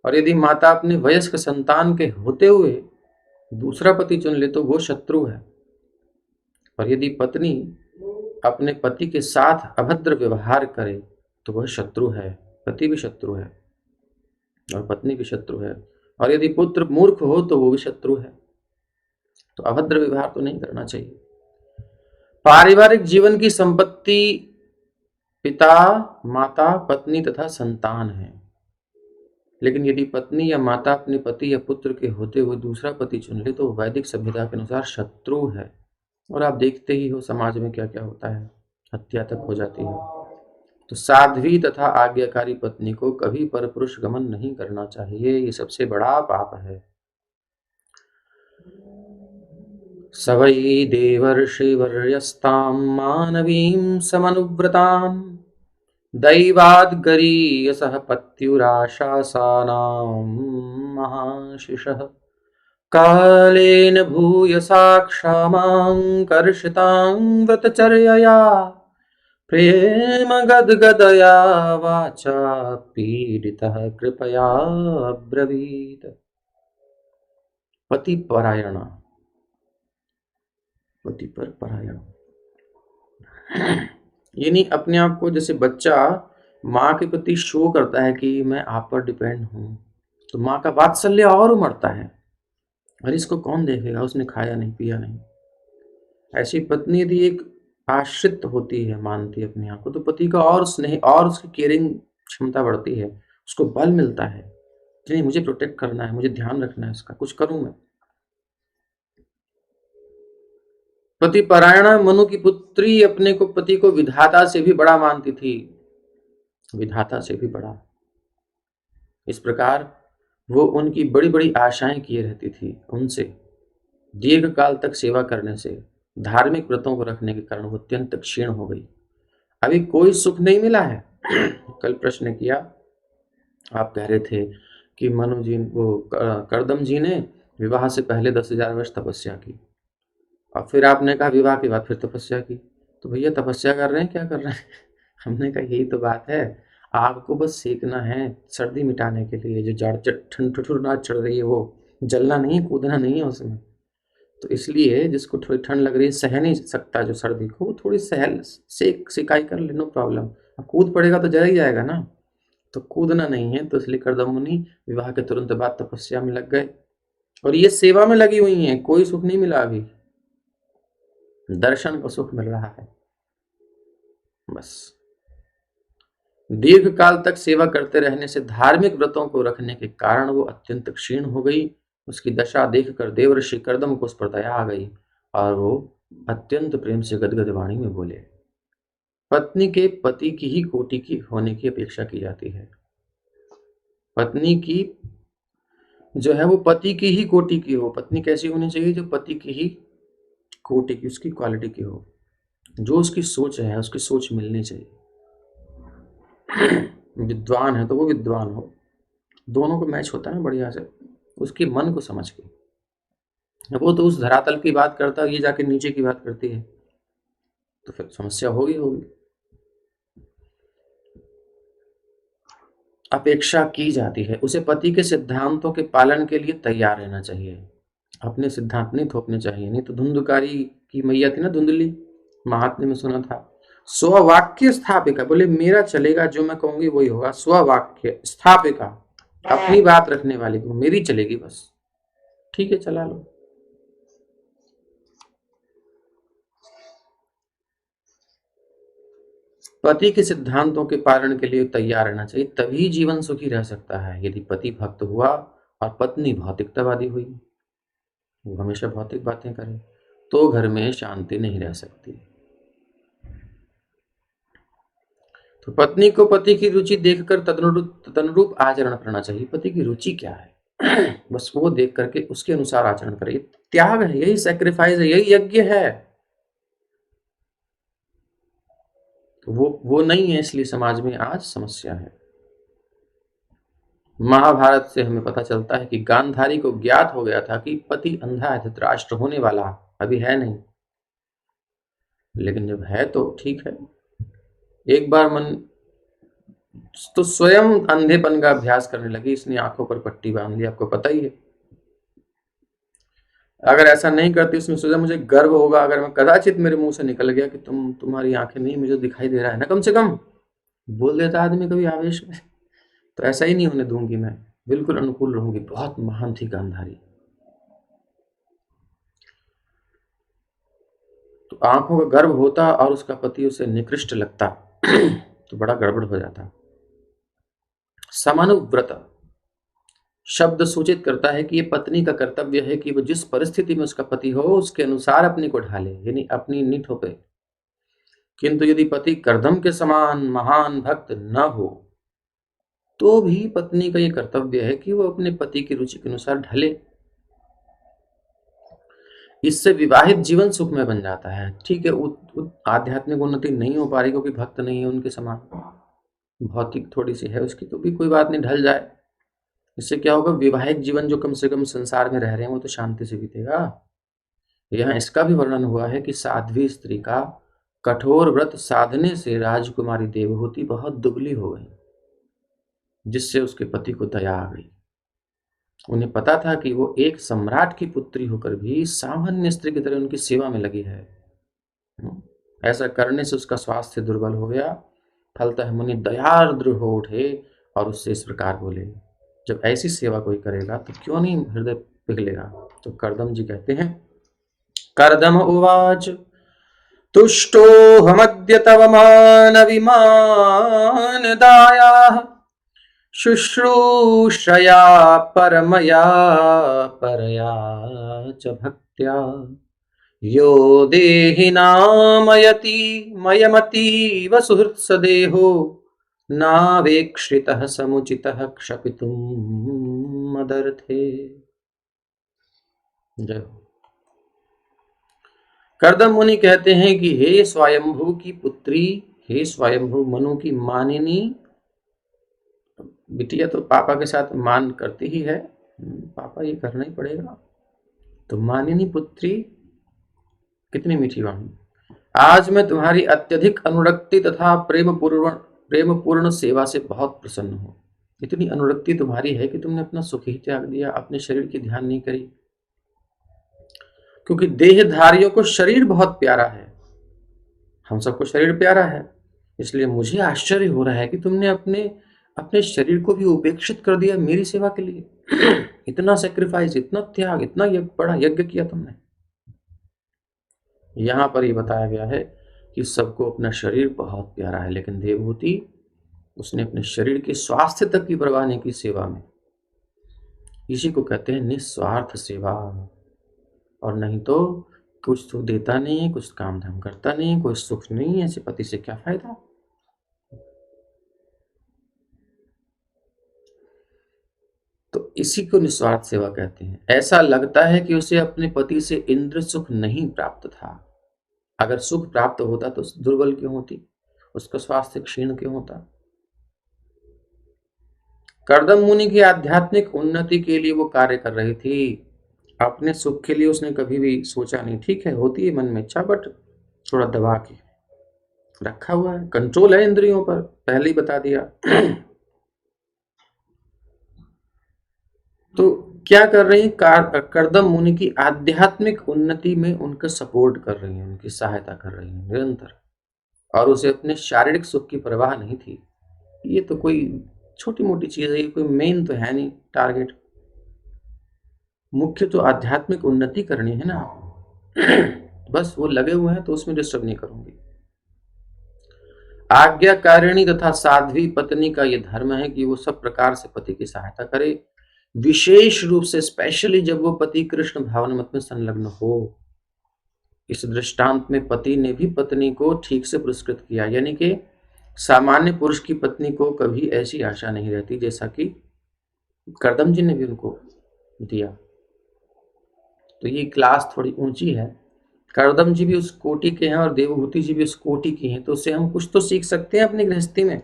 और यदि माता अपने वयस्क संतान के होते हुए दूसरा पति चुन ले तो वो शत्रु है, और यदि पत्नी अपने पति के साथ अभद्र व्यवहार करे तो वह शत्रु है। पति भी शत्रु है और पत्नी भी शत्रु है, और यदि पुत्र मूर्ख हो तो वो भी शत्रु है। तो अभद्र व्यवहार तो नहीं करना चाहिए। पारिवारिक जीवन की संपत्ति पिता, माता, पत्नी तथा संतान है, लेकिन यदि पत्नी या माता अपने पति या पुत्र के होते हुए दूसरा पति चुन ले तो वैदिक सभ्यता के अनुसार शत्रु है। और आप देखते ही हो समाज में क्या क्या होता है, हत्या तक हो जाती है। तो साध्वी तथा आज्ञाकारी पत्नी को कभी परपुरुष गमन नहीं करना चाहिए, ये सबसे बड़ा पाप है। सवै देवर्षिवर्यस्तां मानवीं समनुव्रतान् दैवाद्गरीयसः पत्युराशासानां महाशिषः कालेन भूयसा क्षमां कर्षितां व्रतचर्यया प्रेम गदगदया वाचा पीडितः कृपया ब्रवीत। पति परायण, पति पर परायण यानी अपने आप को, जैसे बच्चा माँ के प्रति शो करता है कि मैं आप पर डिपेंड हूं, तो माँ का वात्सल्य और उमड़ता है। अरे इसको कौन देखेगा, उसने खाया नहीं पिया नहीं। ऐसी पत्नी यदि एक आश्रित होती है, मानती है अपने आप को, तो पति का और स्नेह और उसकी केयरिंग क्षमता बढ़ती है, उसको बल मिलता है कि नहीं मुझे प्रोटेक्ट करना है, मुझे ध्यान रखना है, इसका कुछ करूं मैं। पति परायण मनु की पुत्री अपने को, पति को विधाता से भी बड़ा मानती थी, विधाता से भी बड़ा। इस प्रकार वो उनकी बड़ी बड़ी आशाएं किए रहती थी। उनसे दीर्घ काल तक सेवा करने से, धार्मिक व्रतों को रखने के कारण वो अत्यंत क्षीण हो गई। अभी कोई सुख नहीं मिला है। कल प्रश्न किया, आप कह रहे थे कि मनु जी, वो करदम जी ने विवाह से पहले 10,000 वर्ष तपस्या की, और फिर आपने कहा विवाह के बाद फिर तपस्या की। तो भैया तपस्या कर रहे हैं, क्या कर रहे हैं? हमने कहा यही तो बात है, आग को बस सेकना है सर्दी मिटाने के लिए, जो जड़ ठंड ठिठुरनाहट चढ़ रही है वो जलना नहीं, कूदना नहीं है उसमें। तो इसलिए जिसको थोड़ी ठंड लग रही है, सह नहीं सकता जो सर्दी को, वो थोड़ी सहल सिकाई कर ले, नो प्रॉब्लम। अब कूद पड़ेगा तो जल ही जाएगा ना, तो कूदना नहीं है। तो इसलिए करदम मुनि विवाह के तुरंत बाद तपस्या में लग गए, और ये सेवा में लगी हुई हैं। कोई सुख नहीं मिला अभी, दर्शन को सुख मिल रहा है बस। दीर्घ काल तक सेवा करते रहने से, धार्मिक व्रतों को रखने के कारण वो अत्यंत क्षीण हो गई। उसकी दशा देखकर देवर्षि कर्दम को उस पर दया आ गई, और वो अत्यंत प्रेम से गदगद वाणी में बोले, पत्नी के पति की ही कोटि की होने की अपेक्षा की जाती है। पत्नी की जो है वो पति की ही कोटि की हो। पत्नी कैसी होनी चाहिए? जो पति की ही कोटि की, उसकी क्वालिटी की हो, जो उसकी सोच है उसकी सोच मिलनी चाहिए। विद्वान है तो वो विद्वान हो, दोनों को मैच होता है बढ़िया से, उसके मन को समझ के। वो तो उस धरातल की बात करता है, ये जाके नीचे की बात करती है, तो फिर समस्या होगी होगी। अपेक्षा की जाती है, उसे पति के सिद्धांतों के पालन के लिए तैयार रहना चाहिए। अपने सिद्धांत नहीं थोपने चाहिए, नहीं तो धुंधकारी की मैया थी ना, धुंधली, महात्म्य में सुना था, स्ववाक्य स्थापिका, बोले मेरा चलेगा, जो मैं कहूंगी वही होगा। स्ववाक्य स्थापिका, अपनी बात रखने वाली को, मेरी चलेगी बस, ठीक है चला लो। पति के सिद्धांतों के पालन के लिए तैयार रहना चाहिए, तभी जीवन सुखी रह सकता है। यदि पति भक्त हुआ और पत्नी भौतिकतावादी हुई, वो हमेशा भौतिक बातें करे, तो घर में शांति नहीं रह सकती। तो पत्नी को पति की रुचि देखकर तदनुरूप आचरण करना चाहिए। पति की रुचि क्या है बस वो देख करके उसके अनुसार आचरण करे। त्याग है, यही सैक्रिफाइस है, यही यज्ञ है। वो नहीं है, इसलिए समाज में आज समस्या है। महाभारत से हमें पता चलता है कि गांधारी को ज्ञात हो गया था कि पति अंधा है, धृतराष्ट्र होने वाला, अभी है नहीं, लेकिन जब है तो ठीक है। एक बार मन तो स्वयं अंधेपन का अभ्यास करने लगी, इसने आंखों पर पट्टी बांध ली, आपको पता ही है। अगर ऐसा नहीं करती, उसने सोचा मुझे गर्व होगा अगर मैं कदाचित मेरे मुंह से निकल गया कि तुम्हारी आंखें नहीं, मुझे दिखाई दे रहा है ना, कम से कम बोल देता आदमी कभी आवेश में। तो ऐसा ही नहीं होने दूंगी मैं, बिल्कुल अनुकूल रहूंगी। बहुत महान थी गांधारी। तो आंखों का गर्व होता और उसका पति उसे निकृष्ट लगता तो बड़ा गड़बड़ हो जाता। समानुव्रत शब्द सूचित करता है कि ये पत्नी का कर्तव्य है कि वो जिस परिस्थिति में उसका पति हो उसके अनुसार अपनी को ढाले, यानी अपनी नहीं थोपे। किंतु यदि पति करदम के समान महान भक्त न हो, तो भी पत्नी का ये कर्तव्य है कि वो अपने पति की रुचि के अनुसार ढले। इससे विवाहित जीवन सुखमय बन जाता है। ठीक है, आध्यात्मिक उन्नति नहीं हो पा रही क्योंकि भक्त नहीं है उनके समान, भौतिक थोड़ी सी है उसकी, तो भी कोई बात नहीं, ढल जाए। इससे क्या होगा, विवाहिक जीवन जो कम से कम संसार में रह रहे हैं वो तो शांति से बीतेगा। यहाँ इसका भी वर्णन हुआ है कि साध्वी स्त्री का कठोर व्रत साधने से राजकुमारी देवहूति बहुत दुबली हो गई, जिससे उसके पति को दया आ गई। उन्हें पता था कि वो एक सम्राट की पुत्री होकर भी सामान्य स्त्री की तरह उनकी सेवा में लगी है। ऐसा करने से उसका स्वास्थ्य दुर्बल हो गया। फलतः मुनि दयार्द्र हो उठे और उससे इस प्रकार बोले, जब ऐसी सेवा कोई करेगा तो क्यों नहीं हृदय पिघलेगा। तो कर्दम जी कहते हैं, कर्दम उवाच तुष्टोऽहमद्य तव मानविमानदायाः शुश्रूषया परमया परया च भक्त्या यो देहिनामयति मयमतीव सुहृत्सदेहो नावेक्षितः समुचितः क्षपितुं मदर्थे। जय हो। कर्दम मुनि कहते हैं कि हे स्वयंभू की पुत्री, हे स्वयंभू मनु की मानिनी, बिटिया तो पापा के साथ मान करती ही है, पापा ये करना ही पड़ेगा। तो मानिनी पुत्री, कितनी मीठी वाणी। आज मैं तुम्हारी अत्यधिक अनुरक्ति तथा प्रेमपूर्ण सेवा से बहुत प्रसन्न हूँ। इतनी अनुरक्ति तुम्हारी है कि तुमने अपना सुख ही त्याग दिया, अपने शरीर की ध्यान नहीं करी। क्योंकि देहधारियों को शरीर बहुत प्यारा है, हम सबको शरीर प्यारा है, इसलिए मुझे आश्चर्य हो रहा है कि तुमने अपने शरीर को भी उपेक्षित कर दिया मेरी सेवा के लिए। इतना सेक्रीफाइस, इतना त्याग, इतना बड़ा यज्ञ किया तुमने। यहां पर ये बताया गया है कि सबको अपना शरीर बहुत प्यारा है, लेकिन देवहूति, उसने अपने शरीर के स्वास्थ्य तक की परवाह नहीं की सेवा में। इसी को कहते हैं निस्वार्थ सेवा। और नहीं तो कुछ सुख देता नहीं, कुछ काम धाम करता नहीं, कोई सुख नहीं, ऐसे पति से क्या फायदा। तो इसी को निस्वार्थ सेवा कहते हैं। ऐसा लगता है कि उसे अपने पति से इंद्र सुख नहीं प्राप्त था। अगर सुख प्राप्त होता तो दुर्बल क्यों होती, उसका स्वास्थ्य क्षीण क्यों होता। कर्दम मुनि की आध्यात्मिक उन्नति के लिए वो कार्य कर रही थी, अपने सुख के लिए उसने कभी भी सोचा नहीं। ठीक है, होती है मन में इच्छा, बट थोड़ा दबा के रखा हुआ है, कंट्रोल है इंद्रियों पर, पहले ही बता दिया। तो क्या कर रही है, कर्दम मुनि की आध्यात्मिक उन्नति में उनका सपोर्ट कर रही है, उनकी सहायता कर रही है निरंतर, और उसे अपने शारीरिक सुख की परवाह नहीं थी। ये तो कोई छोटी मोटी चीज है, ये कोई मेन तो है नहीं टारगेट। मुख्य तो आध्यात्मिक उन्नति करनी है ना। बस वो लगे हुए हैं तो उसमें डिस्टर्ब नहीं करूंगी। आज्ञाकारिणी तथा साध्वी पत्नी का यह धर्म है कि वो सब प्रकार से पति की सहायता करे, विशेष रूप से स्पेशली जब वो पति कृष्ण भावन मत में संलग्न हो। इस दृष्टांत में पति ने भी पत्नी को ठीक से पुरस्कृत किया, यानी कि सामान्य पुरुष की पत्नी को कभी ऐसी आशा नहीं रहती जैसा कि कर्दम जी ने भी उनको दिया। तो ये क्लास थोड़ी ऊंची है। कर्दम जी भी उस कोटि के हैं और देवहूति जी भी उस कोटि की हैं, तो उससे हम कुछ तो सीख सकते हैं अपनी गृहस्थी में।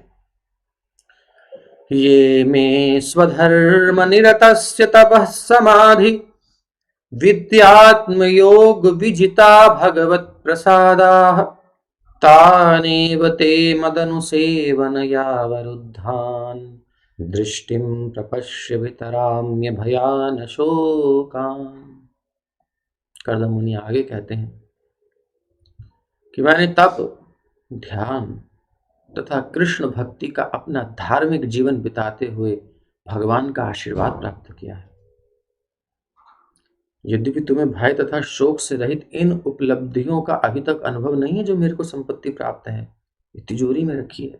ये मे स्वधर्म निरतस्य तपः समाधि विद्यात्म योग विजिता भगवत प्रसादाः तानेव ते मदनुसेवनया वरुद्धान् दृष्टिं प्रपश्य वितराम्य भयान शोकान्। कर्दम मुनि आगे कहते हैं कि मैंने तप, ध्यान तथा कृष्ण भक्ति का अपना धार्मिक जीवन बिताते हुए भगवान का आशीर्वाद प्राप्त किया है। यद्यपि तुम्हें भय तथा शोक से रहित इन उपलब्धियों का अभी तक अनुभव नहीं है जो मेरे को संपत्ति प्राप्त है, ये तिजोरी में रखी है।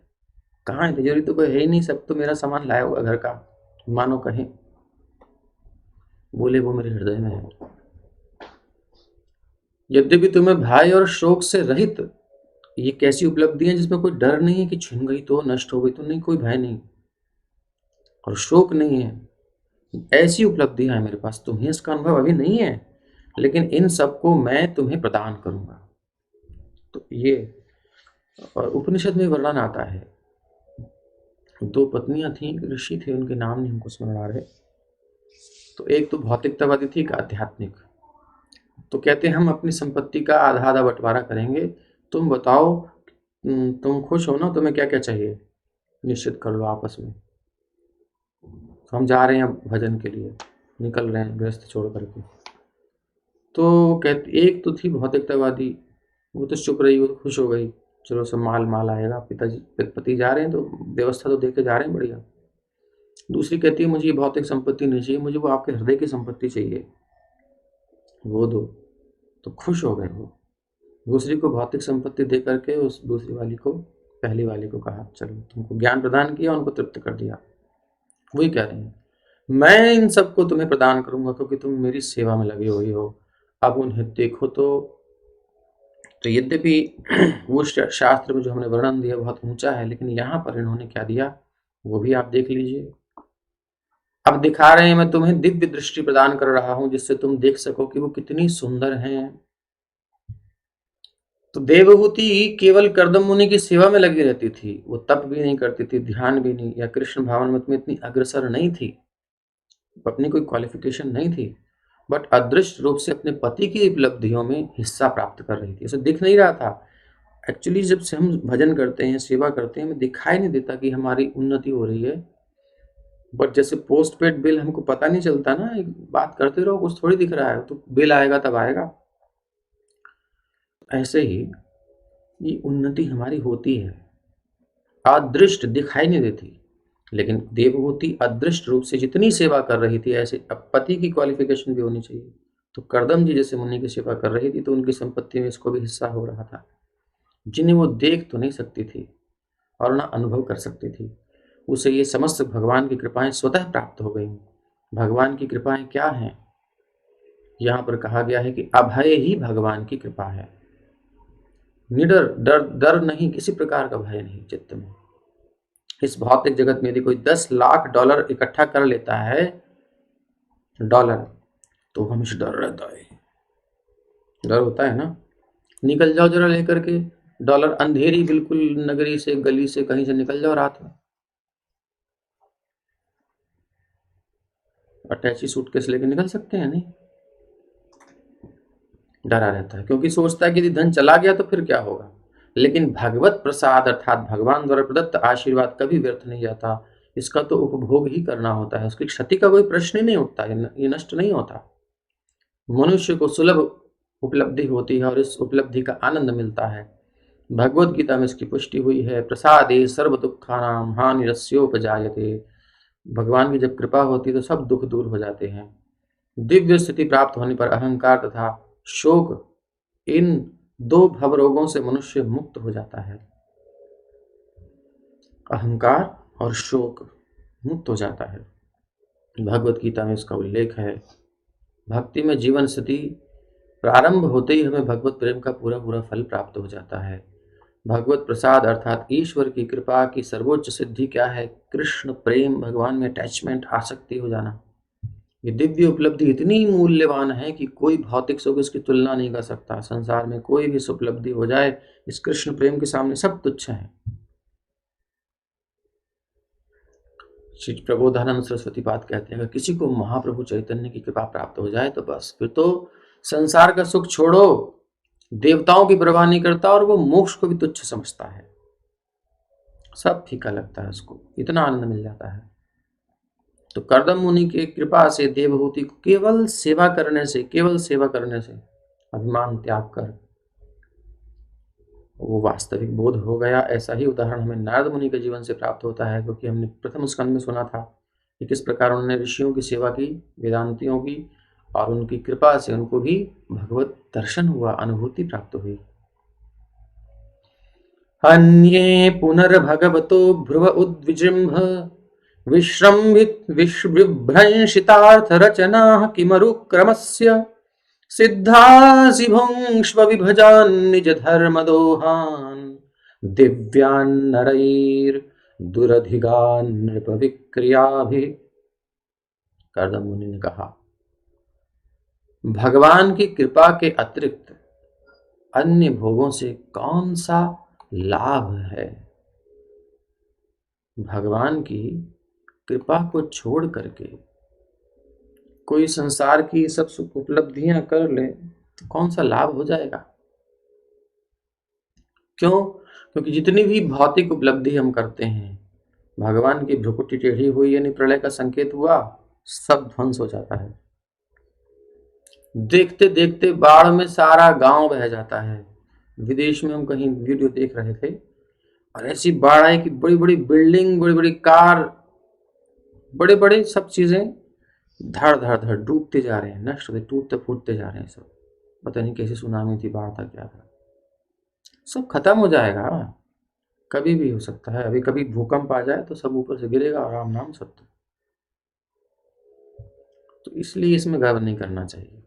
कहाँ है तिजोरी, तो कोई है ही नहीं, सब तो मेरा सामान लाया हुआ घर का, मानो कहें। बोले वो मेरे हृदय में है। यद्यपि तुम्हें भय और शोक से रहित, ये कैसी उपलब्धि है जिसमें कोई डर नहीं है कि छिन गई तो, नष्ट हो गई तो, नहीं, कोई भय नहीं और शोक नहीं है। ऐसी उपलब्धियां है मेरे पास, तुम्हें इसका अनुभव अभी नहीं है, लेकिन इन सबको मैं तुम्हें प्रदान करूंगा। तो ये, और उपनिषद में वर्णन आता है, दो पत्नियां थी, ऋषि थे, उनके नाम नहीं हमको स्मरण आ रहे। तो एक तो भौतिकतावादी थी, एक आध्यात्मिक। तो कहते हैं हम अपनी संपत्ति का आधा आधा बंटवारा करेंगे, तुम बताओ, तुम खुश हो ना, तुम्हें क्या क्या चाहिए, निश्चित कर लो आपस में। तो हम जा रहे हैं अब भजन के लिए, निकल रहे हैं गृहस्थ छोड़ करके। तो वो कहती, एक तो थी भौतिकतावादी, वो तो चुप रही, वो तो खुश हो गई, चलो सब माल माल आएगा, पिताजी पति जा रहे हैं तो व्यवस्था तो देके जा रहे हैं बढ़िया। दूसरी कहती है मुझे ये भौतिक संपत्ति नहीं चाहिए, मुझे वो आपके हृदय की संपत्ति चाहिए, वो दो। तो खुश हो गए वो। दूसरी को भौतिक संपत्ति दे करके उस दूसरी वाली को पहली वाली को कहा चलो, तुमको ज्ञान प्रदान किया, उनको तृप्त कर दिया। वही कह रहे हैं, मैं इन सबको तुम्हें प्रदान करूंगा क्योंकि तुम मेरी सेवा में लगे हुए हो। अब उन्हें देखो तो यद्यपि वो शास्त्र में जो हमने वर्णन दिया बहुत ऊंचा है, लेकिन यहाँ पर इन्होंने क्या दिया वो भी आप देख लीजिए। अब दिखा रहे हैं, मैं तुम्हें दिव्य दृष्टि प्रदान कर रहा हूं जिससे तुम देख सको कि वो कितनी सुंदर हैं। तो देवहूति केवल कर्दम मुनि की सेवा में लगी रहती थी, वो तप भी नहीं करती थी, ध्यान भी नहीं, या कृष्ण भावनामृत में इतनी अग्रसर नहीं थी, अपनी कोई क्वालिफिकेशन नहीं थी, बट अदृश्य रूप से अपने पति की उपलब्धियों में हिस्सा प्राप्त कर रही थी। उसे दिख नहीं रहा था। एक्चुअली जब से हम भजन करते हैं, सेवा करते हैं, हमें दिखाई नहीं देता कि हमारी उन्नति हो रही है। बट जैसे पोस्ट पेड बिल हमको पता नहीं चलता ना, एक बात करते रहो कुछ थोड़ी दिख रहा है, तो बिल आएगा तब आएगा। ऐसे ही ये उन्नति हमारी होती है, अदृष्ट दिखाई नहीं देती। लेकिन देवहूति अदृष्ट रूप से जितनी सेवा कर रही थी, ऐसे अब पति की क्वालिफिकेशन भी होनी चाहिए। तो कर्दम जी जैसे मुनि की सेवा कर रही थी, तो उनकी संपत्ति में इसको भी हिस्सा हो रहा था, जिन्हें वो देख तो नहीं सकती थी और ना अनुभव कर सकती थी। उसे ये समस्त भगवान की कृपाएं स्वतः प्राप्त हो गई। भगवान की कृपाएं क्या हैं? यहाँ पर कहा गया है कि अभय ही भगवान की कृपा है। निडर, डर डर नहीं, किसी प्रकार का भय नहीं चित्त में। इस भौतिक जगत में यदि कोई 10 लाख डॉलर इकट्ठा कर लेता है, डॉलर, तो हमेशा डर रहता है, डर होता है ना। निकल जाओ जरा लेकर के डॉलर, अंधेरी बिल्कुल नगरी से, गली से, कहीं से निकल जाओ रात में, अटैची सूटकेस लेके निकल सकते हैं? नहीं, डरा रहता है, क्योंकि सोचता है कि यदि धन चला गया तो फिर क्या होगा। लेकिन भगवत प्रसाद अर्थात भगवान द्वारा प्रदत्त आशीर्वाद कभी व्यर्थ नहीं जाता। इसका तो उपभोग ही करना होता है, उसकी क्षति का कोई प्रश्न ही नहीं उठता, ये नष्ट नहीं होता। मनुष्य को सुलभ उपलब्धि होती है और इस उपलब्धि का आनंद मिलता है। भगवत गीता में इसकी पुष्टि हुई है, प्रसादे सर्व दुखानाम हानिरस्योपजायते। भगवान की जब कृपा होती है तो सब दुख दूर हो जाते हैं। दिव्य स्थिति प्राप्त होने पर अहंकार तथा शोक, इन दो भव रोगों से मनुष्य मुक्त हो जाता है। अहंकार और शोक मुक्त हो जाता है। भगवत गीता में इसका उल्लेख है। भक्ति में जीवन स्थिति प्रारंभ होते ही हमें भगवत प्रेम का पूरा पूरा फल प्राप्त हो जाता है। भगवत प्रसाद अर्थात ईश्वर की कृपा की सर्वोच्च सिद्धि क्या है? कृष्ण प्रेम, भगवान में अटैचमेंट, आसक्ति हो जाना। ये दिव्य उपलब्धि इतनी मूल्यवान है कि कोई भौतिक सुख इसकी तुलना नहीं कर सकता। संसार में कोई भी उपलब्धि हो जाए, इस कृष्ण प्रेम के सामने सब तुच्छ है। श्री प्रबोधानंद सरस्वती पाद कहते हैं, अगर किसी को महाप्रभु चैतन्य की कृपा प्राप्त हो जाए तो बस, फिर तो संसार का सुख छोड़ो, देवताओं की परवाह नहीं करता और वो मोक्ष को भी तुच्छ समझता है, सब फीका लगता है उसको, इतना आनंद मिल जाता है। तो कर्दम मुनि की कृपा से देवहूति को केवल सेवा करने से अभिमान त्याग कर वो वास्तविक बोध हो गया। ऐसा ही उदाहरण हमें नारद मुनि के जीवन से प्राप्त होता है, क्योंकि हमने प्रथम स्कंद में सुना था कि किस प्रकार उन्होंने ऋषियों की सेवा की, वेदांतियों की, और उनकी कृपा से उनको भी भगवत दर्शन हुआ, अनुभूति प्राप्त हुई। अन्ये पुनर्भगवतो भ्रुव उद्विजृंभ विभ्रंशितार्थरचनाः किमरुक्रमस्य सिद्धासि भुङ्क्ष्व विभजान् निजधर्मदोहान् दिव्यान्नरैर्दुरधिगान् नृपविक्रियाभिः। कर्दम मुनि ने कहा, भगवान की कृपा के अतिरिक्त अन्य भोगों से कौन सा लाभ है? भगवान की कृपा को छोड़ करके कोई संसार की सब सुख उपलब्धियां कर ले तो कौन सा लाभ हो जाएगा? क्यों? क्योंकि जितनी भी भौतिक उपलब्धि हम करते हैं, भगवान की भ्रुकुटी टेढ़ी हुई यानी प्रलय का संकेत हुआ, सब ध्वंस हो जाता है। देखते देखते बाढ़ में सारा गांव बह जाता है। विदेश में हम कहीं वीडियो देख रहे थे और ऐसी बाढ़ आई कि बड़ी बड़ी बिल्डिंग, बड़ी बड़ी कार, बड़े बड़े सब चीजें धड़ धड़ धड़ डूबते जा रहे हैं, नष्ट होते, टूटते फूटते जा रहे हैं सब। पता नहीं कैसी सुनामी थी, बाढ़ था, क्या था। सब खत्म हो जाएगा, कभी भी हो सकता है। अभी कभी भूकंप आ जाए तो सब ऊपर से गिरेगा और राम नाम सत्य। तो इसलिए इसमें गर्व नहीं करना चाहिए।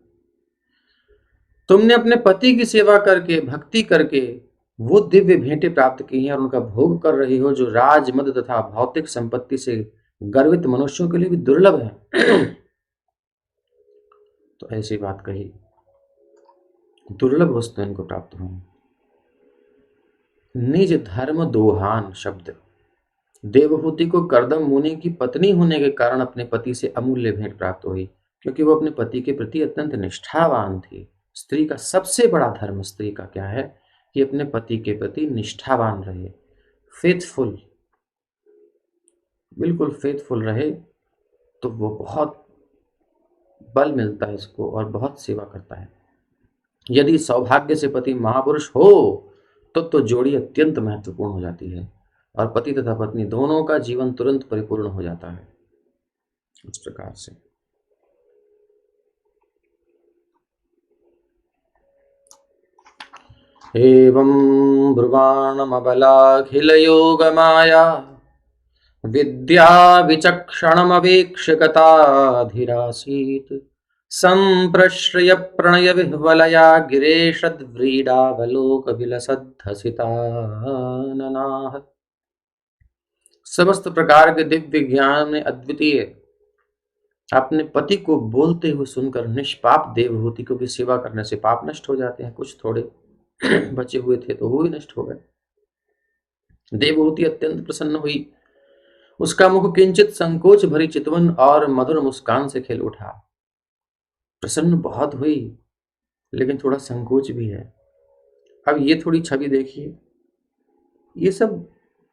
तुमने अपने पति की सेवा करके, भक्ति करके वो दिव्य भेंटें प्राप्त की हैं और उनका भोग कर रही हो, जो राज, मद तथा भौतिक संपत्ति से गर्वित मनुष्यों के लिए भी दुर्लभ है। तो ऐसी बात कही, दुर्लभ वस्तु इनको प्राप्त हुई। निज धर्म दोहान शब्द, देवहूति को कर्दम मुनि की पत्नी होने के कारण अपने पति से अमूल्य भेंट प्राप्त हुई, क्योंकि वो अपने पति के प्रति अत्यंत निष्ठावान थी। स्त्री का सबसे बड़ा धर्म स्त्री का क्या है कि अपने पति के प्रति निष्ठावान रहे, फेथफुल, बिल्कुल फेथफुल रहे, तो वो बहुत बल मिलता है इसको और बहुत सेवा करता है। यदि सौभाग्य से पति महापुरुष हो तो जोड़ी अत्यंत महत्वपूर्ण हो जाती है और पति तथा पत्नी दोनों का जीवन तुरंत परिपूर्ण हो जाता है। इस प्रकार से एवं ब्रुवाणमबलाखिल योग माया विद्या विचक्षणमवेक्ष्य गताधिरासीत् संप्रश्रय प्रणय विह्वलया गिरेशद्व्रीडावलोक विलसद्धसिताननाः। समस्त प्रकार के दिव्य ज्ञान में अद्वितीय अपने पति को बोलते हुए सुनकर निष्पाप देवहूति को भी सेवा करने से पाप नष्ट हो जाते हैं। कुछ थोड़े बचे हुए थे तो वो भी नष्ट हो गए। देवहूति अत्यंत प्रसन्न हुई, उसका मुख किंचित संकोच भरी चितवन और मधुर मुस्कान से खिल उठा। प्रसन्न बहुत हुई लेकिन थोड़ा संकोच भी है। अब ये थोड़ी छवि देखिए, ये सब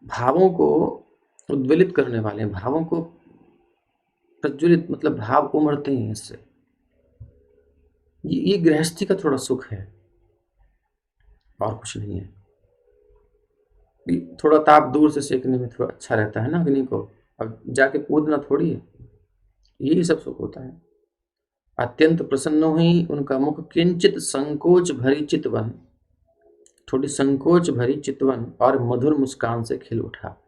भावों को उद्वेलित करने वाले हैं, भावों को प्रज्वलित, मतलब भाव उमड़ते हैं इससे। ये गृहस्थी का थोड़ा सुख है और कुछ नहीं है। थोड़ा ताप दूर से सेकने में थोड़ा अच्छा रहता है ना अग्नि को, अब जाके कूदना थोड़ी है, यही सब सुख होता है। अत्यंत प्रसन्न हुई, उनका मुख किंचित संकोच भरी चितवन, थोड़ी संकोच भरी चितवन और मधुर मुस्कान से खिल उठा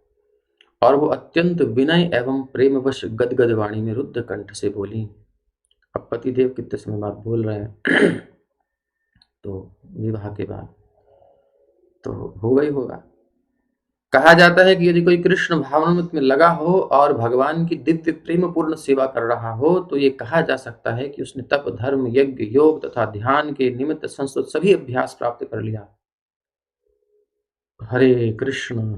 और वो अत्यंत विनय एवं प्रेमवश गदगद वाणी में रुद्ध कंठ से बोली। अब पतिदेव कितने समय बाद बोल रहे हैं तो विवाह के बाद तो होगा ही होगा। कहा जाता है कि यदि कोई कृष्ण भावनामृत में लगा हो और भगवान की दिव्य प्रेम पूर्ण सेवा कर रहा हो तो ये कहा जा सकता है कि उसने तप, धर्म, यज्ञ, योग तथा ध्यान के निमित्त संस्कृत सभी अभ्यास प्राप्त कर लिया। हरे कृष्ण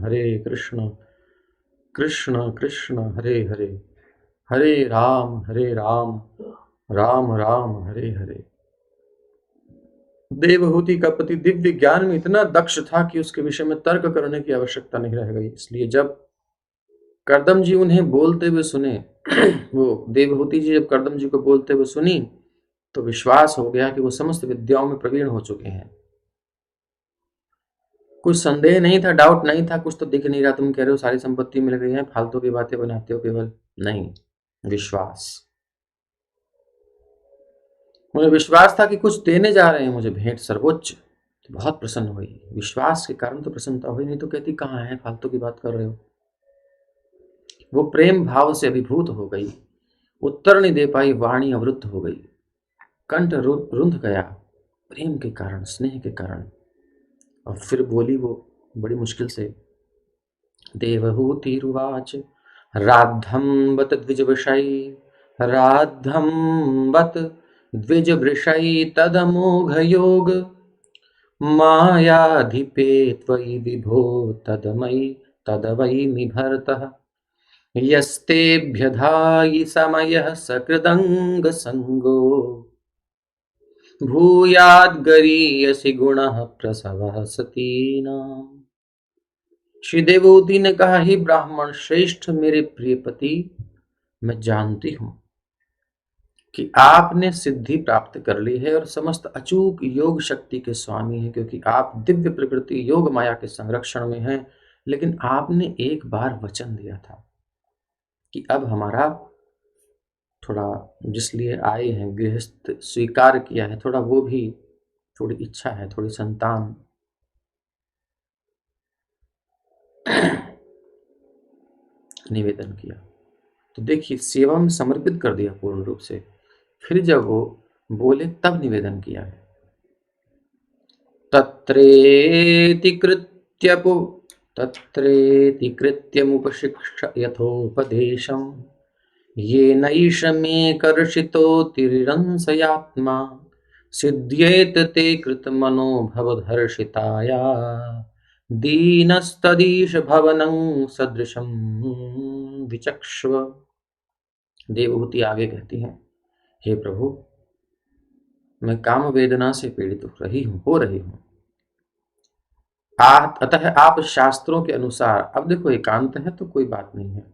कृष्ण कृष्ण हरे हरे, हरे राम राम राम हरे हरे। देवहूति का पति दिव्य ज्ञान में इतना दक्ष था कि उसके विषय में तर्क करने की आवश्यकता नहीं रह गई। इसलिए जब कर्दम जी उन्हें बोलते हुए सुने, वो देवहूति जी जब कर्दम जी को बोलते हुए सुनी तो विश्वास हो गया कि वो समस्त विद्याओं में प्रवीण हो चुके हैं। कुछ संदेह नहीं था, डाउट नहीं था, कुछ तो दिख नहीं रहा, तुम कह रहे हो सारी संपत्ति मिल गई है, फालतू की बातें बनाते हो केवल, नहीं, विश्वास। मुझे विश्वास था कि कुछ देने जा रहे हैं मुझे भेंट सर्वोच्च, तो बहुत प्रसन्न हुई। विश्वास के कारण तो प्रसन्नता हुई, नहीं तो कहती कहाँ है, फालतू की बात कर रहे हो। वो प्रेम भाव से अभिभूत हो गई, उत्तर नहीं दे पाई, वाणी अवरुद्ध हो गई, कंठ रुंध गया प्रेम के कारण, स्नेह के कारण। और फिर बोली वो बड़ी मुश्किल से, देवहूतिरुवाच राद्धं बत द्विजवृषै, राद्धं बत द्विजवृषै तदमोघयोग मायाधिपे त्वयि विभो तदवैमि भरतः, यस्तेभ्यधायि समयः सकृदंग संगो। भूयाद गरीयसि गुणः प्रसवः सतीनाम्। श्री देवहूति ने कहा, हे ब्राह्मण श्रेष्ठ मेरे प्रिय पति, मैं जानती हूं कि आपने सिद्धि प्राप्त कर ली है और समस्त अचूक योग शक्ति के स्वामी हैं, क्योंकि आप दिव्य प्रकृति योग माया के संरक्षण में हैं। लेकिन आपने एक बार वचन दिया था कि अब हमारा थोड़ा, जिसलिए आए हैं गृहस्थ, स्वीकार किया है, थोड़ा वो भी थोड़ी इच्छा है, थोड़ी संतान निवेदन किया। तो देखिए, सेवा में समर्पित कर दिया पूर्ण रूप से। फिर जब वो बोले तब निवेदन किया है, तत्रेति कृत्यमुपशिक्ष यथोपदेशम् येनैष मे कर्षितोतिरंसयात्मा सिद्ध्येत ते कृतमनो भवधर्षिताया दीनस्तदीश भवनं सदृशं विचक्ष्व। देवहूति आगे कहती हैं, हे प्रभु, मैं काम वेदना से पीड़ित हो रही हूं। अतः आप शास्त्रों के अनुसार, अब देखो एकांत है तो कोई बात नहीं है,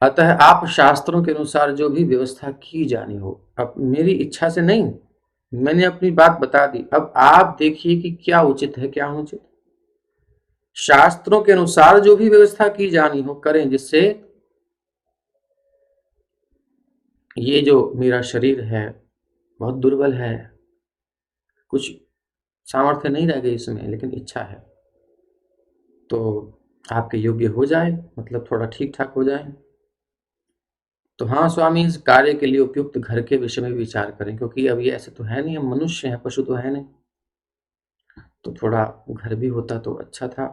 अतः आप शास्त्रों के अनुसार जो भी व्यवस्था की जानी हो, अब मेरी इच्छा से नहीं, मैंने अपनी बात बता दी, अब आप देखिए कि क्या उचित है क्या अनुचित। शास्त्रों के अनुसार जो भी व्यवस्था की जानी हो करें, जिससे ये जो मेरा शरीर है बहुत दुर्बल है, कुछ सामर्थ्य नहीं रह गई इसमें, लेकिन इच्छा है तो आपके योग्य हो जाए, मतलब थोड़ा ठीक ठाक हो जाए। तो हाँ स्वामी, इस कार्य के लिए उपयुक्त घर के विषय में विचार करें, क्योंकि अब ये ऐसे तो है नहीं, हम मनुष्य हैं, पशु तो है नहीं, तो थोड़ा घर भी होता तो अच्छा था।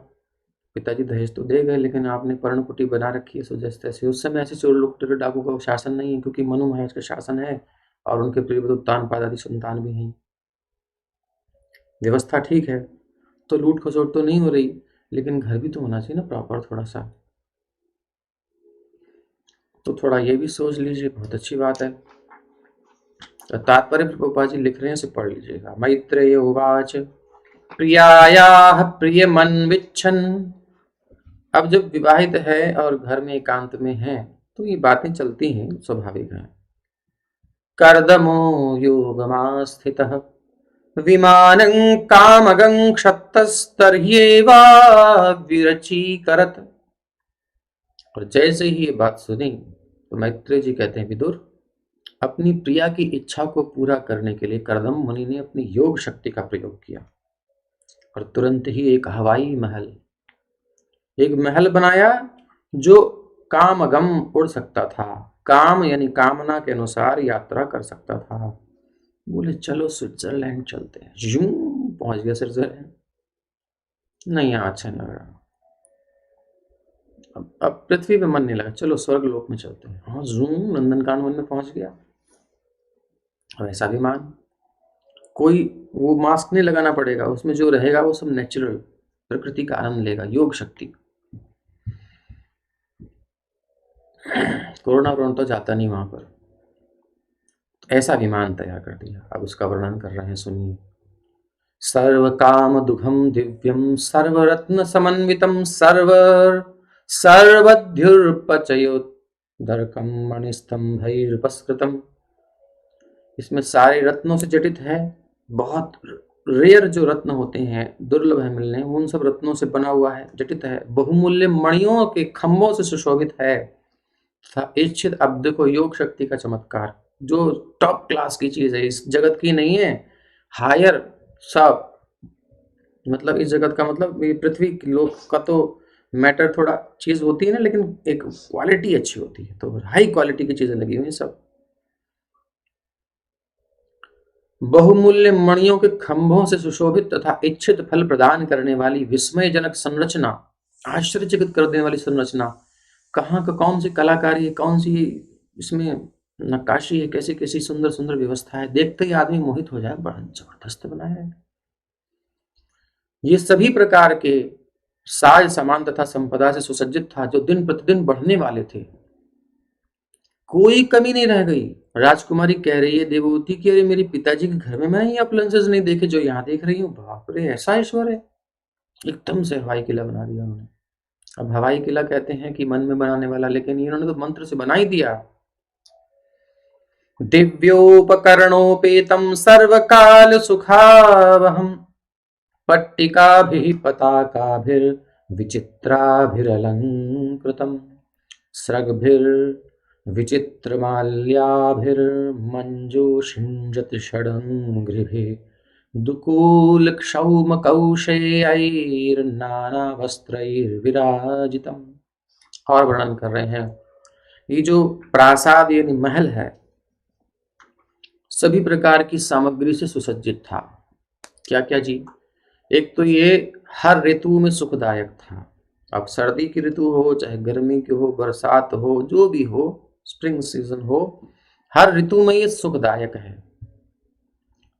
पिताजी दहेज तो दे गए, लेकिन आपने पर्णकुटी बना रखी है सो जैसे तैसे। उस समय ऐसे चोर लुटेरे डाकू का शासन नहीं है, क्योंकि मनु महाराज का शासन है और उनके प्रिय उत्तानपाद आदि संतान भी हैं। व्यवस्था ठीक है तो लूट खसोट तो नहीं हो रही, लेकिन घर भी तो होना चाहिए ना प्रॉपर थोड़ा सा। तो थोड़ा ये भी सोच लीजिए, बहुत अच्छी बात है। तो तात्पर्य प्रभुपाद जी लिख रहे हैं, इसे पढ़ लीजिएगा। मैत्रेय उवाच प्रियायाः प्रियमन्विच्छन्। अब जब विवाहित है और घर में एकांत में है तो ये बातें चलती हैं, स्वाभाविक है। कर्दमो योगमास्थितः विमानं कामगं क्षत्तस्तर्ह्येवा विरचीकरत्। और जैसे ही ये बात सुनी तो मैत्रेय जी कहते हैं, विदुर, अपनी प्रिया की इच्छा को पूरा करने के लिए कर्दम मुनि ने अपनी योग शक्ति का प्रयोग किया और तुरंत ही एक महल बनाया जो कामगम उड़ सकता था, काम यानी कामना के अनुसार यात्रा कर सकता था। बोले चलो स्विट्जरलैंड चलते हैं, यूं पहुंच गया स्विट्जरलैंड। नहीं, यहाँ अच्छा नहीं लग रहा, अब पृथ्वी पे मन नहीं लगा, चलो स्वर्ग लोक में चलते हैं। हाँ, जूम नंदनकानन में पहुंच गया। वैसा विमान, कोई वो मास्क नहीं लगाना पड़ेगा, उसमें जो रहेगा वो सब नेचुरल, प्रकृति का आनंद लेगा, योग शक्ति। कोरोना वोरोना तो जाता नहीं वहां पर। तो ऐसा विमान तैयार कर दिया। अब उसका वर्णन कर रहे हैं, सुनिए। सर्व काम दुघम दिव्यम सर्वरत्न समन्वितम सर्वध्युर्पचयोदरकम मणिस्तंभैर्पस्कृतम। इसमें सारे रत्नों से जटित है, बहुत रेयर जो रत्न होते हैं, दुर्लभ है मिलने, उन सब रत्नों से बना हुआ है, जटित है, बहुमूल्य मणियों के खंभों से सुशोभित है तथा इच्छित। अब देखो योग शक्ति का चमत्कार, जो टॉप क्लास की चीज है, इस जगत की नहीं है, हायर सब, मतलब इस जगत का मतलब ये पृथ्वी लोक का तो मैटर थोड़ा चीज होती है ना, लेकिन एक क्वालिटी अच्छी होती है, तो हाई क्वालिटी की चीजें लगी हुई सब। बहुमूल्य मणियों के खंभों से सुशोभित तथा इच्छित फल प्रदान करने वाली विस्मयजनक संरचना, आश्चर्यचकित कर देने वाली संरचना। कहाँ का कौन सी कलाकारी है, कौन सी इसमें नक्काशी है, कैसी कैसी सुंदर सुंदर व्यवस्था है, देखते ही आदमी मोहित हो जाए, बड़ा जबरदस्त बनाया है। ये सभी प्रकार के साज सामान तथा संपदा से सुसज्जित था, जो दिन प्रतिदिन बढ़ने वाले थे। कोई कमी नहीं रह गई। राजकुमारी कह रही है देवभूति की, अरे मेरे पिताजी के घर में मैंने ये अप्लायंसेस नहीं देखे जो यहाँ देख रही हूँ। बाप रे, ऐसा ईश्वर है। एकदम से हवाई किला बना दिया उन्होंने। अब हवाई किला कहते हैं कि मन में बनाने वाला, लेकिन इन्होंने तो मंत्र से बना ही दिया। दिव्योपकरणोपेतं सर्वकाल सुखावहम् पट्टिकाभिः पताकाभिर्विचित्राभिरलङ्कृतम् स्रग्भिर्विचित्रमाल्याभिर्मञ्जूषिञ्जति दुकूलक्षौमकौशेयैर्नानावस्त्रैर्विराजितम्। और वर्णन कर रहे हैं, ये जो प्रासाद यानी महल है सभी प्रकार की सामग्री से सुसज्जित था। क्या क्या जी? एक तो ये हर ऋतु में सुखदायक था। अब सर्दी की ऋतु हो, चाहे गर्मी की हो, बरसात हो, जो भी हो, स्प्रिंग सीजन हो, हर ऋतु में ये सुखदायक है।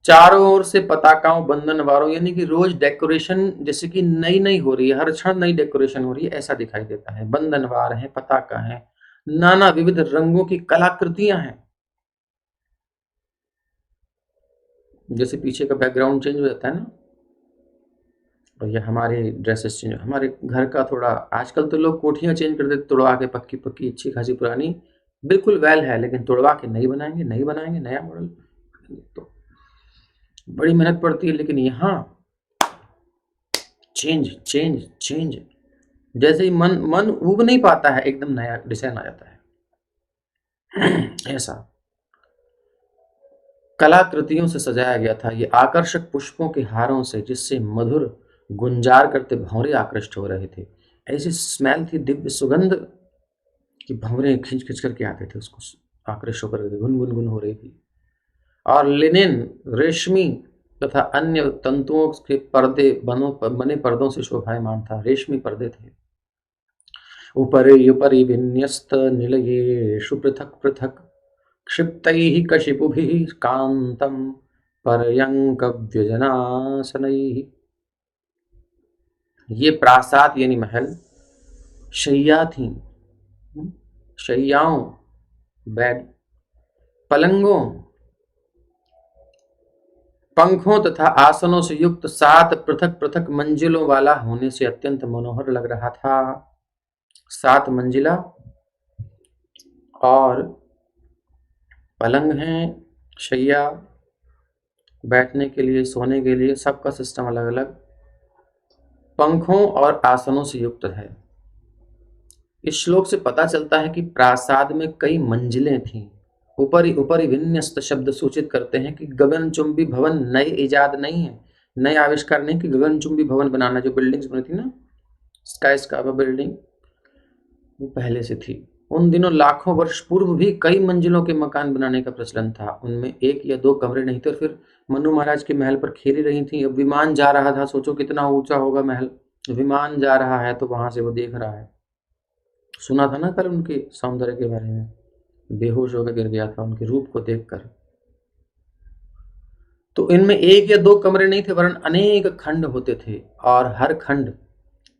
चारों ओर से पताकाओं बंधनवारों, यानी कि रोज डेकोरेशन जैसे कि नई नई हो रही है, हर क्षण नई डेकोरेशन हो रही है, ऐसा दिखाई देता है। बंधनवार है, पताका है, नाना विविध रंगों की कलाकृतियां हैं। जैसे पीछे का बैकग्राउंड चेंज हो जाता है ना, और ये हमारे ड्रेसेस चेंज, हमारे घर का थोड़ा, आजकल तो लोग कोठियां चेंज कर देते, तोड़वा के पक्की पक्की अच्छी खासी पुरानी बिल्कुल वेल है, लेकिन तोड़वा के नहीं बनाएंगे, नहीं बनाएंगे नया मॉडल, तो बड़ी मेहनत पड़ती है। लेकिन यहाँ चेंज चेंज चेंज, जैसे ही मन मन उब नहीं पाता है, एकदम नया डिजाइन आ जाता है। ऐसा कलाकृतियों से सजाया गया था। ये आकर्षक पुष्पों के हारों से, जिससे मधुर गुंजार करते भंवरे आकृष्ट हो रहे थे। ऐसी स्मेल थी, दिव्य सुगंध कि भंवरे खींच खींच करके आते थे, उसको आकृष्ट होकर गुन गुन गुन हो रही थी। और लिनेन, रेशमी तथा अन्य तंतुओं के पर्दे बने पर्दों से शोभायमान था। रेशमी पर्दे थे। उपरि उपरि विन्यस्त निलयेषु पृथक पृथक क्षिप्तैः कशिपुभिः कान्तं पर्यङ्कव्यजनासनैः। ये प्रासाद यानी महल शैया थी, शैयाओं बेड, पलंगों, पंखों तथा आसनों से युक्त 7 पृथक पृथक मंजिलों वाला होने से अत्यंत मनोहर लग रहा था। 7 मंजिला, और पलंग हैं, शैया, बैठने के लिए, सोने के लिए, सबका सिस्टम अलग अलग, पंखों और आसनों से युक्त है। इस श्लोक से पता चलता है कि प्रासाद में कई मंजिलें थीं। ऊपरी ऊपरी विन्यस्त शब्द सूचित करते हैं कि गगनचुंबी भवन नए इजाद नहीं है, नए आविष्कार नहीं कि गगनचुंबी भवन बनाना। जो बिल्डिंग्स बनी थी ना, स्काई स्काइवर बिल्डिंग, वो पहले से थी। उन दिनों लाखों वर्ष पूर्व भी कई मंजिलों के मकान बनाने का प्रचलन था। उनमें 1 या 2 कमरे नहीं थे, और फिर मनु महाराज के महल पर खेली रही थी। अब विमान जा रहा था, सोचो कितना ऊंचा होगा महल। विमान जा रहा है तो वहां से वो देख रहा है। सुना था ना कल उनके सौंदर्य के बारे में, बेहोश होकर गिर गया था उनके रूप को देखकर। तो इनमें 1 या 2 कमरे नहीं थे, वरन अनेक खंड होते थे, और हर खंड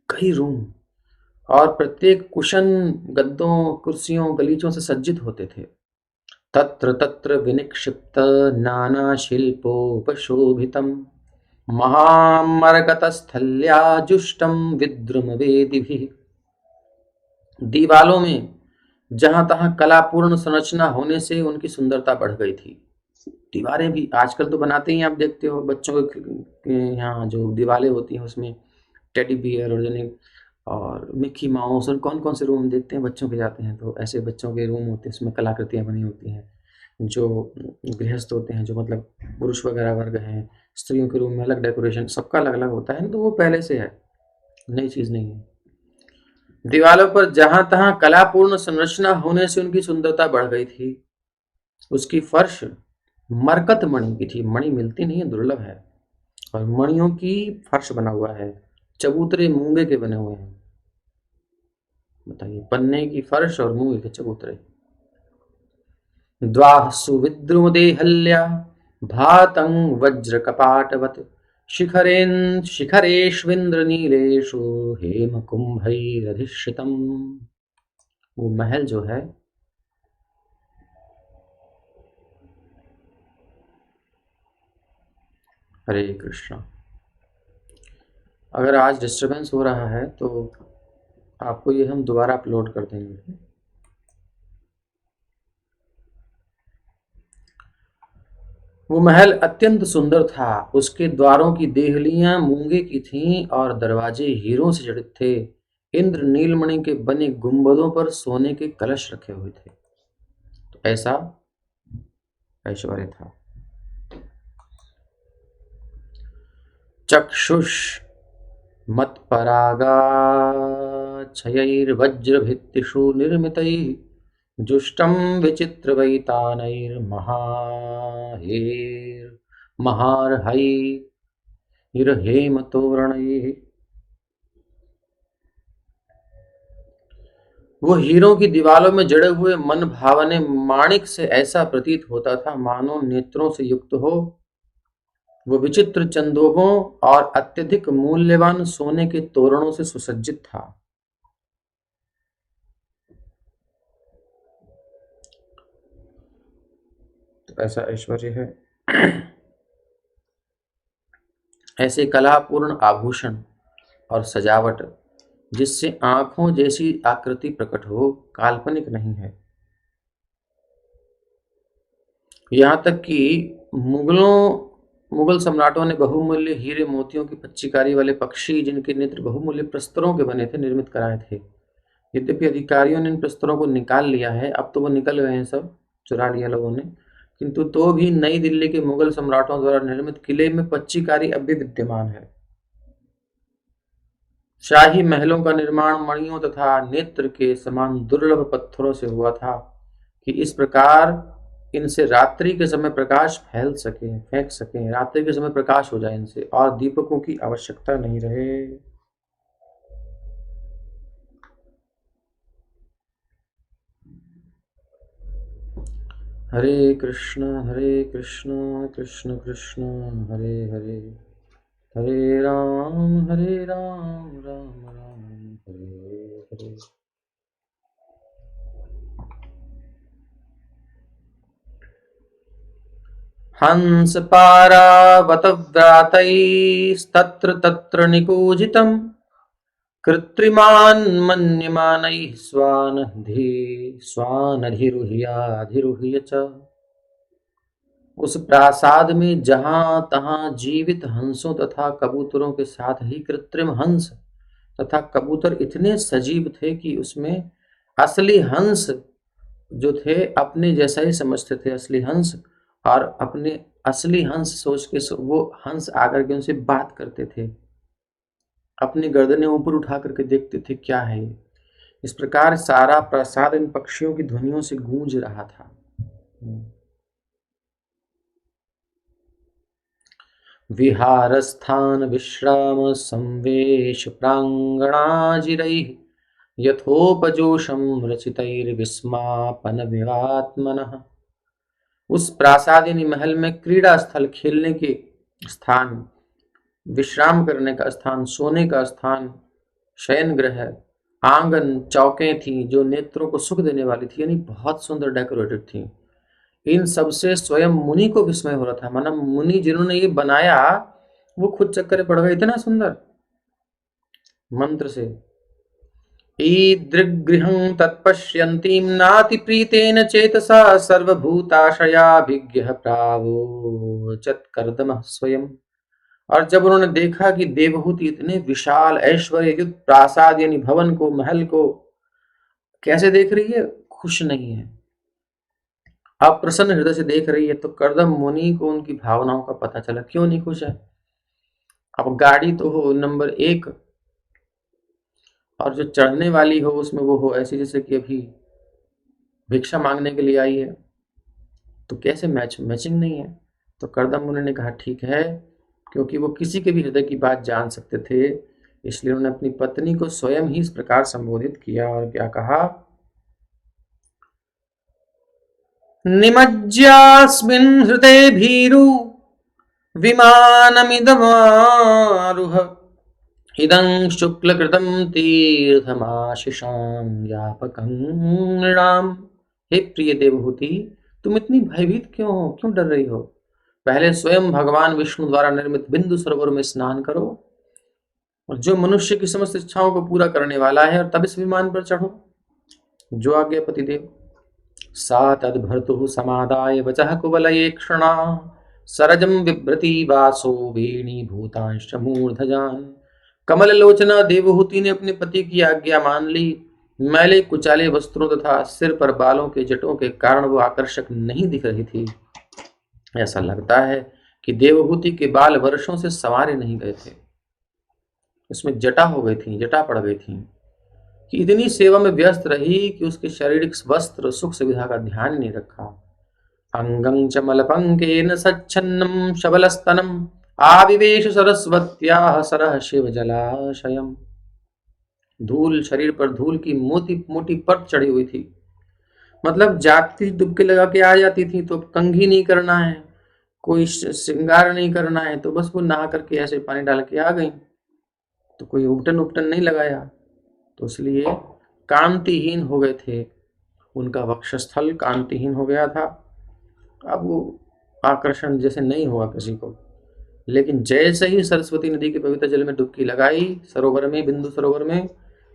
कई रूम, और प्रत्येक कुशन गद्दों कुर्सियों गलीचों से सज्जित होते थे। तत्र तत्र विनिक्षिप्त नाना शिल्पोपशोभितम् महामरकतस्थल्याजुष्टं विद्रुमवेदिभिः। दीवालों में जहां तहां कलापूर्ण संरचना होने से उनकी सुंदरता बढ़ गई थी। दीवारें भी आजकल तो बनाते ही, आप देखते हो बच्चों के यहाँ जो दीवारें होती हैं उसमें टेडी बियर और मिक्की माउस और कौन कौन से रूम देखते हैं बच्चों के जाते हैं, तो ऐसे बच्चों के रूम होते हैं, उसमें कलाकृतियाँ बनी होती हैं। जो गृहस्थ होते हैं, जो मतलब पुरुष वगैरह वर्ग हैं, स्त्रियों के रूम में अलग डेकोरेशन, सबका अलग अलग होता है ना, तो वो पहले से है, नई चीज़ नहीं है। दीवालों पर जहां तहां कलापूर्ण संरचना होने से उनकी सुंदरता बढ़ गई थी। उसकी फर्श मरकत मणि की थी, मणि मिलती नहीं है, दुर्लभ है, और मणियों की फर्श बना हुआ है। चबूतरे मूंगे के बने हुए हैं। बताइए, पन्ने की फर्श और मूंगे के चबूतरे। द्वाः सुविद्रुमदेहल्या भातं वज्रकपाटवत् शिखरेष्विन्द्रनीलेषु हेमकुंभैरधिष्ठितम्। वो महल जो है हरे कृष्णा। अगर आज डिस्टरबेंस हो रहा है तो आपको ये हम दोबारा अपलोड कर देंगे। वो महल अत्यंत सुंदर था। उसके द्वारों की देहलियां मूंगे की थीं और दरवाजे हीरों से जड़ित थे। इंद्र नीलमणि के बने गुंबदों पर सोने के कलश रखे हुए थे। तो ऐसा ऐश्वर्य था। चक्षुष मत्परागाच्छयैर्वज्रभित्तिषु निर्मितैः जुष्टं विचित्रवैतानैर्महार्हैर्हेमतोरणैः। वो हीरों की दीवालों में जड़े हुए मन भावने माणिक से ऐसा प्रतीत होता था मानो नेत्रों से युक्त हो। वो विचित्र चंदोबों और अत्यधिक मूल्यवान सोने के तोरणों से सुसज्जित था। तो ऐसा ऐश्वर्य है। ऐसे कलापूर्ण आभूषण और सजावट जिससे आंखों जैसी आकृति प्रकट हो काल्पनिक नहीं है। यहाँ तक कि मुगल सम्राटों ने बहुमूल्य हीरे मोतियों की पच्चीकारी वाले पक्षी जिनके नेत्र बहुमूल्य प्रस्तरों के बने थे निर्मित कराए थे। यद्यपि अधिकारियों ने इन प्रस्तरों को निकाल लिया है, अब तो वो निकल गए हैं, सब चुरा लिया लोगों ने, किंतु तो भी नई दिल्ली के मुगल सम्राटों द्वारा निर्मित किले में पच्चीकारी अब भी विद्यमान है। शाही महलों का निर्माण मणियों तथा नेत्र के समान दुर्लभ पत्थरों से हुआ था कि इस प्रकार इनसे रात्रि के समय प्रकाश फेंक सके, रात्रि के समय प्रकाश हो जाए इनसे और दीपकों की आवश्यकता नहीं रहे। हरे कृष्ण कृष्ण कृष्ण हरे हरे, हरे राम राम राम हरे हरे। हंस पारावतव्रातैस्तत्र तत्र निकूजितम् कृत्रिमान् मन्यमानैः स्वानधिरुह्याधिरुह्य च। उस प्रासाद में जहां तहां जीवित हंसों तथा कबूतरों के साथ ही कृत्रिम हंस तथा कबूतर इतने सजीव थे कि उसमें असली हंस जो थे अपने जैसा ही समझते थे असली हंस, और अपने असली हंस सोच के वो हंस आकर के उनसे बात करते थे, अपनी गर्दनें ऊपर उठा करके देखते थे क्या है ये। इस प्रकार सारा प्रासाद इन पक्षियों की ध्वनियों से गूंज रहा था। विहारस्थान विश्राम संवेश प्रांगणाजिरैः यथोपजोषं रचितैर्विस्मापन विवात्मनः। उस प्रासाद यानी महल में क्रीड़ा स्थल, खेलने के स्थान, विश्राम करने का स्थान, सोने का स्थान, शयन गृह, आंगन, चौकें थी जो नेत्रों को सुख देने वाली थी, यानी बहुत सुंदर डेकोरेटेड थी। इन सबसे स्वयं मुनि को विस्मय हो रहा था, माना मुनि जिन्होंने ये बनाया वो खुद चक्कर पड़ गए, इतना सुंदर मंत्र से। ईदृग्गृहं तत्पश्यन्तीं नातिप्रीतेन चेतसा सर्वभूताशयाभिज्ञः प्रावोचत् कर्दमः स्वयं। और जब उन्होंने देखा कि देवहूति इतने विशाल ऐश्वर्य युक्त प्रासाद यानी भवन को, महल को कैसे देख रही है, खुश नहीं है, अप्रसन्न हृदय से देख रही है, तो कर्दम मुनि को उनकी भावनाओं का पता चला क्यों नहीं खुश है। अब गाड़ी तो हो नंबर 1 और जो चढ़ने वाली हो उसमें वो हो ऐसी जैसे कि अभी भिक्षा मांगने के लिए आई है, तो कैसे मैचिंग नहीं है। तो कर्दम मुनि ने कहा ठीक है, क्योंकि वो किसी के भी हृदय की बात जान सकते थे, इसलिए उन्होंने अपनी पत्नी को स्वयं ही इस प्रकार संबोधित किया और क्या कहा, निमज्यास्मिन् हृदे भीरु विमानमिदमारुह इदं शुक्लकृतं तीर्थमाशिषां व्यापकं नृणाम्। हे प्रिय देवहूति, तुम इतनी भयभीत क्यों हो, क्यों डर रही हो। पहले स्वयं भगवान विष्णु द्वारा निर्मित बिंदु सरोवर में स्नान करो, और जो मनुष्य की समस्त इच्छाओं को पूरा करने वाला है, और तब इस विमान पर चढ़ो जो आज्ञा पतिदेव। सा तद्भर्तुः समादाय वचः कुवलये क्षणा, सरजं बिभ्रति वासो वेणी भूतांश्च मूर्धजान्। कमल लोचना देवहूति ने अपने पति की आज्ञा मान ली। मैले कुचाले वस्त्रों तथा सिर पर बालों के जटों के कारण वो आकर्षक नहीं दिख रही थी। ऐसा लगता है कि देवहूति के बाल वर्षों से संवारे नहीं गए थे, उसमें जटा हो गई थी, जटा पड़ गई थी, कि इतनी सेवा में व्यस्त रही कि उसके शारीरिक वस्त्र सुख सुविधा का ध्यान नहीं रखा। अंगं च मलपंकेन सच्छन्नं शबलस्तनम आविवेश सरस्वत्याः सरः शिव जलाशयम। धूल, शरीर पर धूल की मोटी मोटी परत चढ़ी हुई थी, मतलब जाती डुबकी लगा के आ जाती थी, तो कंघी नहीं करना है, कोई श्रृंगार नहीं करना है, तो बस वो नहा करके ऐसे पानी डाल के आ गई, तो कोई उपटन उपटन नहीं लगाया, तो इसलिए कांतिहीन हो गए थे, उनका वक्षस्थल कांतिहीन हो गया था। अब वो आकर्षण जैसे नहीं हुआ किसी को। लेकिन जैसे ही सरस्वती नदी के पवित्र जल में डुबकी लगाई, सरोवर में, बिंदु सरोवर में,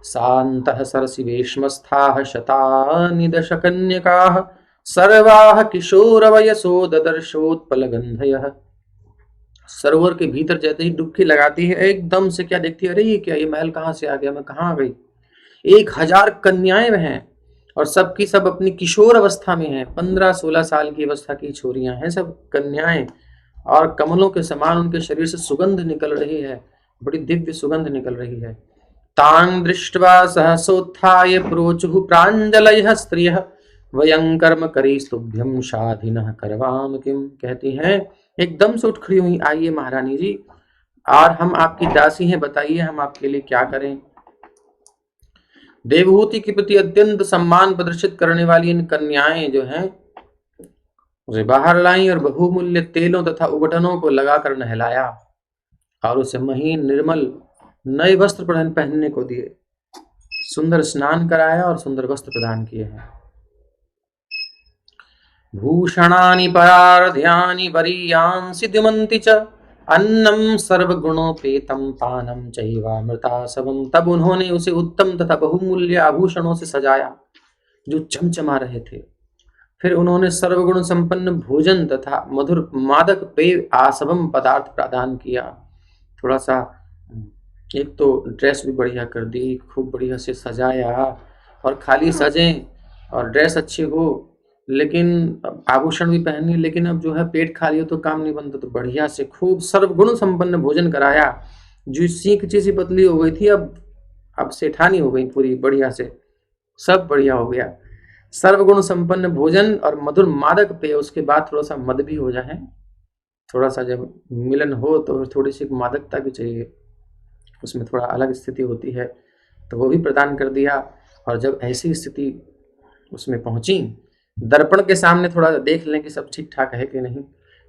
शान्तः सरसिवेश्मस्थाः शतानि दशकन्यकाः सर्वाः किशोरवयसो ददर्शोत्पलगन्धयः। सरोवर के भीतर जैसे ही डुबकी लगाती है, एकदम से क्या देखती है, अरे ये क्या, ये महल कहाँ से आ गया, मैं कहाँ आ गई। 1000 कन्याएं हैं, और सबकी सब अपनी किशोर अवस्था में हैं, 15-16 साल की अवस्था की छोरियां हैं, सब कन्याएं, और कमलों के समान उनके शरीर से सुगंध निकल रही है, बड़ी दिव्य सुगंध निकल रही है। तां दृष्ट्वा सहसोत्थाय प्रोचुः प्राञ्जलयः स्त्रियः वयं कर्म करीस्तुभ्यं शाधिनः करवाम किम। कहती हैं, एकदम से उठ खड़ी हुई, आइए महारानी जी, और हम आपकी दासी हैं, बताइए हम आपके लिए क्या करें। देवहूति के प्रति अत्यंत सम्मान प्रदर्शित करने वाली इन कन्याएं जो हैं, उसे बाहर लाई और बहुमूल्य तेलों तथा उबटनों को लगाकर नहलाया, और उसे महीन निर्मल नए वस्त्र पहनने को दिए, सुंदर स्नान कराया और सुंदर वस्त्र प्रदान किए हैं। भूषणानि परार्ध्यानि वरीयांसि द्युमन्ति च अन्नम सर्वगुणोपेतम पानम चैवामृतासवम। तब उन्होंने उसे उत्तम तथा बहुमूल्य आभूषणों से सजाया जो चमचमा रहे थे। फिर उन्होंने सर्वगुण संपन्न भोजन तथा मधुर मादक पेय आसवम पदार्थ प्रदान किया। थोड़ा सा, एक तो ड्रेस भी बढ़िया कर दी, खूब बढ़िया से सजाया, और खाली सजें और ड्रेस अच्छी हो, लेकिन आभूषण भी पहनी, लेकिन अब जो है पेट खाली हो तो काम नहीं बनता, तो बढ़िया से खूब सर्वगुण संपन्न भोजन कराया। जो सीख सी पतली हो गई थी, अब सेठानी हो गई पूरी, बढ़िया से सब बढ़िया हो गया। सर्वगुण संपन्न भोजन और मधुर मादक पेय, उसके बाद थोड़ा सा मद भी हो जाए, थोड़ा सा जब मिलन हो तो थोड़ी सी मादकता भी चाहिए, उसमें थोड़ा अलग स्थिति होती है, तो वो भी प्रदान कर दिया। और जब ऐसी स्थिति उसमें पहुंची, दर्पण के सामने थोड़ा देख लें कि सब ठीक ठाक है कि नहीं,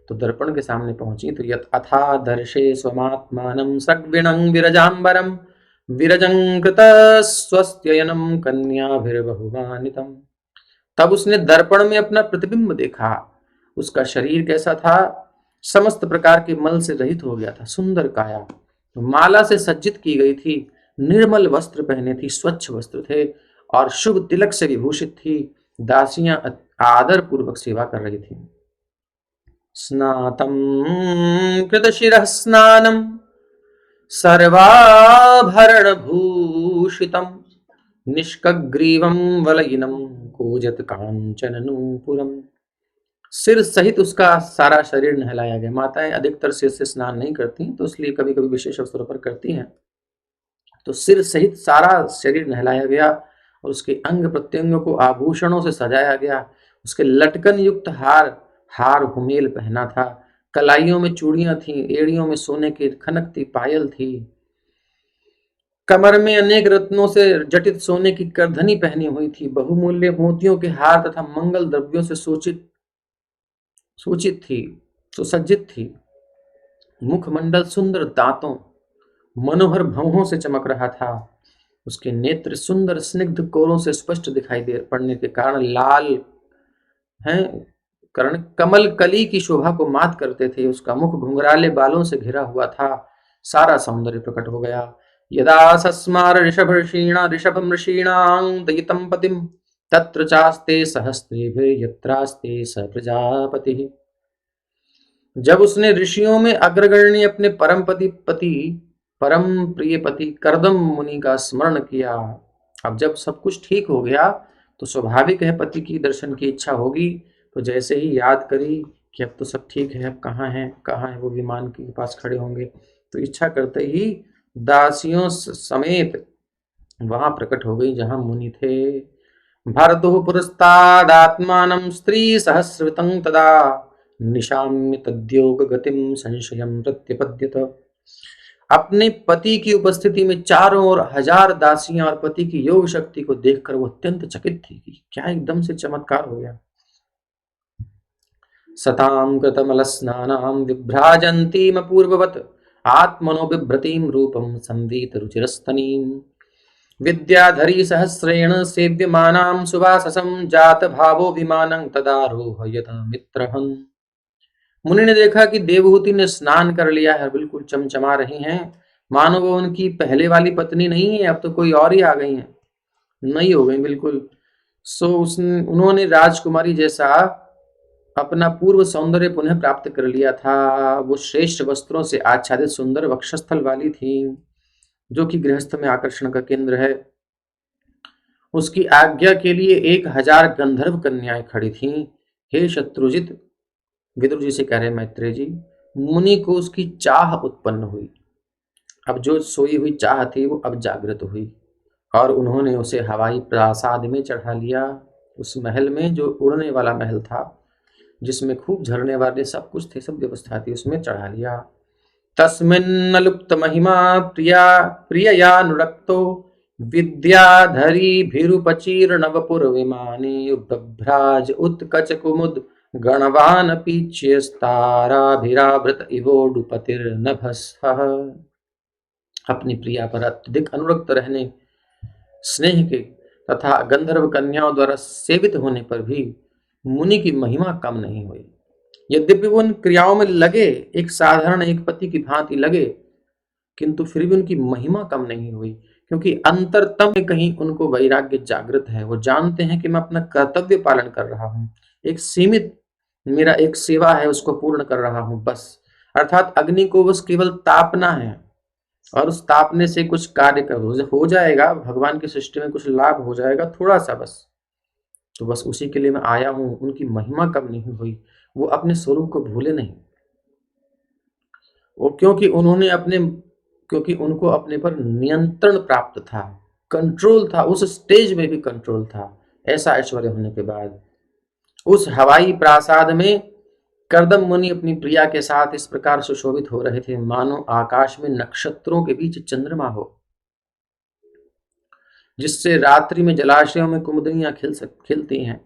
तो दर्पण के सामने पहुंची तो यत अथा दर्शे स्वमात्मानं सग्विणं विरजाम्बरं विरजं कृतस्वस्त्ययनं कन्याभिर्बहुमानितम्। तब उसने दर्पण में अपना प्रतिबिंब देखा। उसका शरीर कैसा था, समस्त प्रकार के मल से रहित हो गया था, सुंदर काया, माला से सज्जित की गई थी, निर्मल वस्त्र पहने थी, स्वच्छ वस्त्र थे, और शुभ तिलक से विभूषित थी। दासियां आदर पूर्वक सेवा कर रही थी। स्नातम कृतशिरः स्नानम सर्वाभरण भूषितम निष्कग्रीवम वलयिनम कूजत कांचन नूपुरम। सिर सहित उसका सारा शरीर नहलाया गया। माताएं अधिकतर सिर से स्नान नहीं करती, तो इसलिए कभी कभी विशेष अवसरों पर करती हैं। तो सिर सहित सारा शरीर नहलाया गया, और उसके अंग प्रत्यंगों को आभूषणों से सजाया गया। उसके लटकन युक्त हार घुमेल पहना था, कलाइयों में चूड़ियां थी, एड़ियों में सोने की खनकती पायल थी, कमर में अनेक रत्नों से जटित सोने की करधनी पहनी हुई थी, बहुमूल्य मोतियों के हार तथा मंगल द्रव्यों से सूचित थी, सुसज्जित थी। मुखमंडल सुंदर दांतों, मनोहर भौहों से चमक रहा था। उसके नेत्र सुंदर स्निग्ध कोरों से स्पष्ट दिखाई दे पड़ने के कारण लाल हैं, कर्ण कमल कली की शोभा को मात करते थे। उसका मुख घुंघराले बालों से घिरा हुआ था। सारा सौंदर्य प्रकट हो गया। यदा सस्मार ऋषभम ऋषीणां दयितं पतिम तत्र चास्ते सहस्त्रेभिर्यत्रास्ते स प्रजापतिः। जब उसने ऋषियों में अग्रगण्य अपने परम प्रिय पति कर्दम मुनि का स्मरण किया। अब जब सब कुछ ठीक हो गया तो स्वाभाविक है पति की दर्शन की इच्छा होगी। तो जैसे ही याद करी कि अब तो सब ठीक है, अब कहाँ है वो विमान के पास खड़े होंगे, तो इच्छा करते ही दासियों समेत वहां प्रकट हो गई जहां मुनि थे। भर्तुः पुरस्तादात्मानं स्त्री सहस्रवितं तदा निशाम्य तद्योग गतिम संशयम प्रत्यपद्यत। अपने पति की उपस्थिति में चारों ओर हजार दासियां और पति की योग शक्ति को देखकर वो अत्यंत चकित थी कि क्या एकदम से चमत्कार हो गया। सतां कृतमल स्नानां विभ्राजन्तीम पूर्ववत आत्मनो बिभ्रतीं रूपम संवीत रुचिरस्तनीं विद्याधरी सहस्रेण सेव्यमानां सुवाससं जात भावो विमानं तदारोहयत मित्रहन्। मुनि ने देखा कि देवहूति ने स्नान कर लिया है, बिल्कुल चमचमा रही हैं, मानो वो उनकी पहले वाली पत्नी नहीं है, अब तो कोई और ही आ गई है, नई हो गई बिल्कुल। उन्होंने राजकुमारी जैसा अपना पूर्व सौंदर्य पुनः प्राप्त कर लिया था। वो श्रेष्ठ वस्त्रों से आच्छादित सुंदर वक्षस्थल वाली थी, जो कि गृहस्थ में आकर्षण का केंद्र है। उसकी आज्ञा के लिए 1000 गंधर्व कन्याएं खड़ी थीं। हे शत्रुजित, विदुर जी से कह रहे मैत्रेय जी, मुनि को उसकी चाह उत्पन्न हुई। अब जो सोई हुई चाह थी वो अब जागृत हुई और उन्होंने उसे हवाई प्रासाद में चढ़ा लिया। उस महल में, जो उड़ने वाला महल था, जिसमें खूब झरने वाले सब कुछ थे, सब व्यवस्था थी, उसमें चढ़ा लिया। तस्मिन् लुप्त महिमा प्रियया नुरक्तो विद्याधरी भीरुपचीर्णवपुर विमाने बभ्राज उत्कच कुमुद गणवान पीच्यस्ताराभिरावृत इवोडुपतिर्नभस्सः। अपनी प्रिया पर अत्यधिक अनुरक्त रहने, स्नेह के तथा गंधर्व कन्याओं द्वारा सेवित होने पर भी मुनि की महिमा कम नहीं हुई। यद्यपि वो उन क्रियाओं में लगे, एक साधारण एक पति की भांति लगे, किंतु फिर भी उनकी महिमा कम नहीं हुई, क्योंकि अंतरतम में कहीं उनको वैराग्य जागृत है। वो जानते हैं कि मैं अपना कर्तव्य पालन कर रहा हूँ, एक सीमित मेरा एक सेवा है, उसको पूर्ण कर रहा हूँ बस। अर्थात अग्नि को बस केवल तापना है और उस तापने से कुछ कार्य हो जाएगा, भगवान की सृष्टि में कुछ लाभ हो जाएगा थोड़ा सा बस, तो बस उसी के लिए मैं आया हूँ। उनकी महिमा कम नहीं हुई, वो अपने स्वरूप को भूले नहीं। वो क्योंकि उनको अपने पर नियंत्रण प्राप्त था, कंट्रोल था, उस स्टेज में भी कंट्रोल था। ऐसा ऐश्वर्य होने के बाद उस हवाई प्रासाद में कर्दम मुनि अपनी प्रिया के साथ इस प्रकार सुशोभित हो रहे थे, मानो आकाश में नक्षत्रों के बीच चंद्रमा हो, जिससे रात्रि में जलाशयों में कुमुदिनियां खिलती हैं।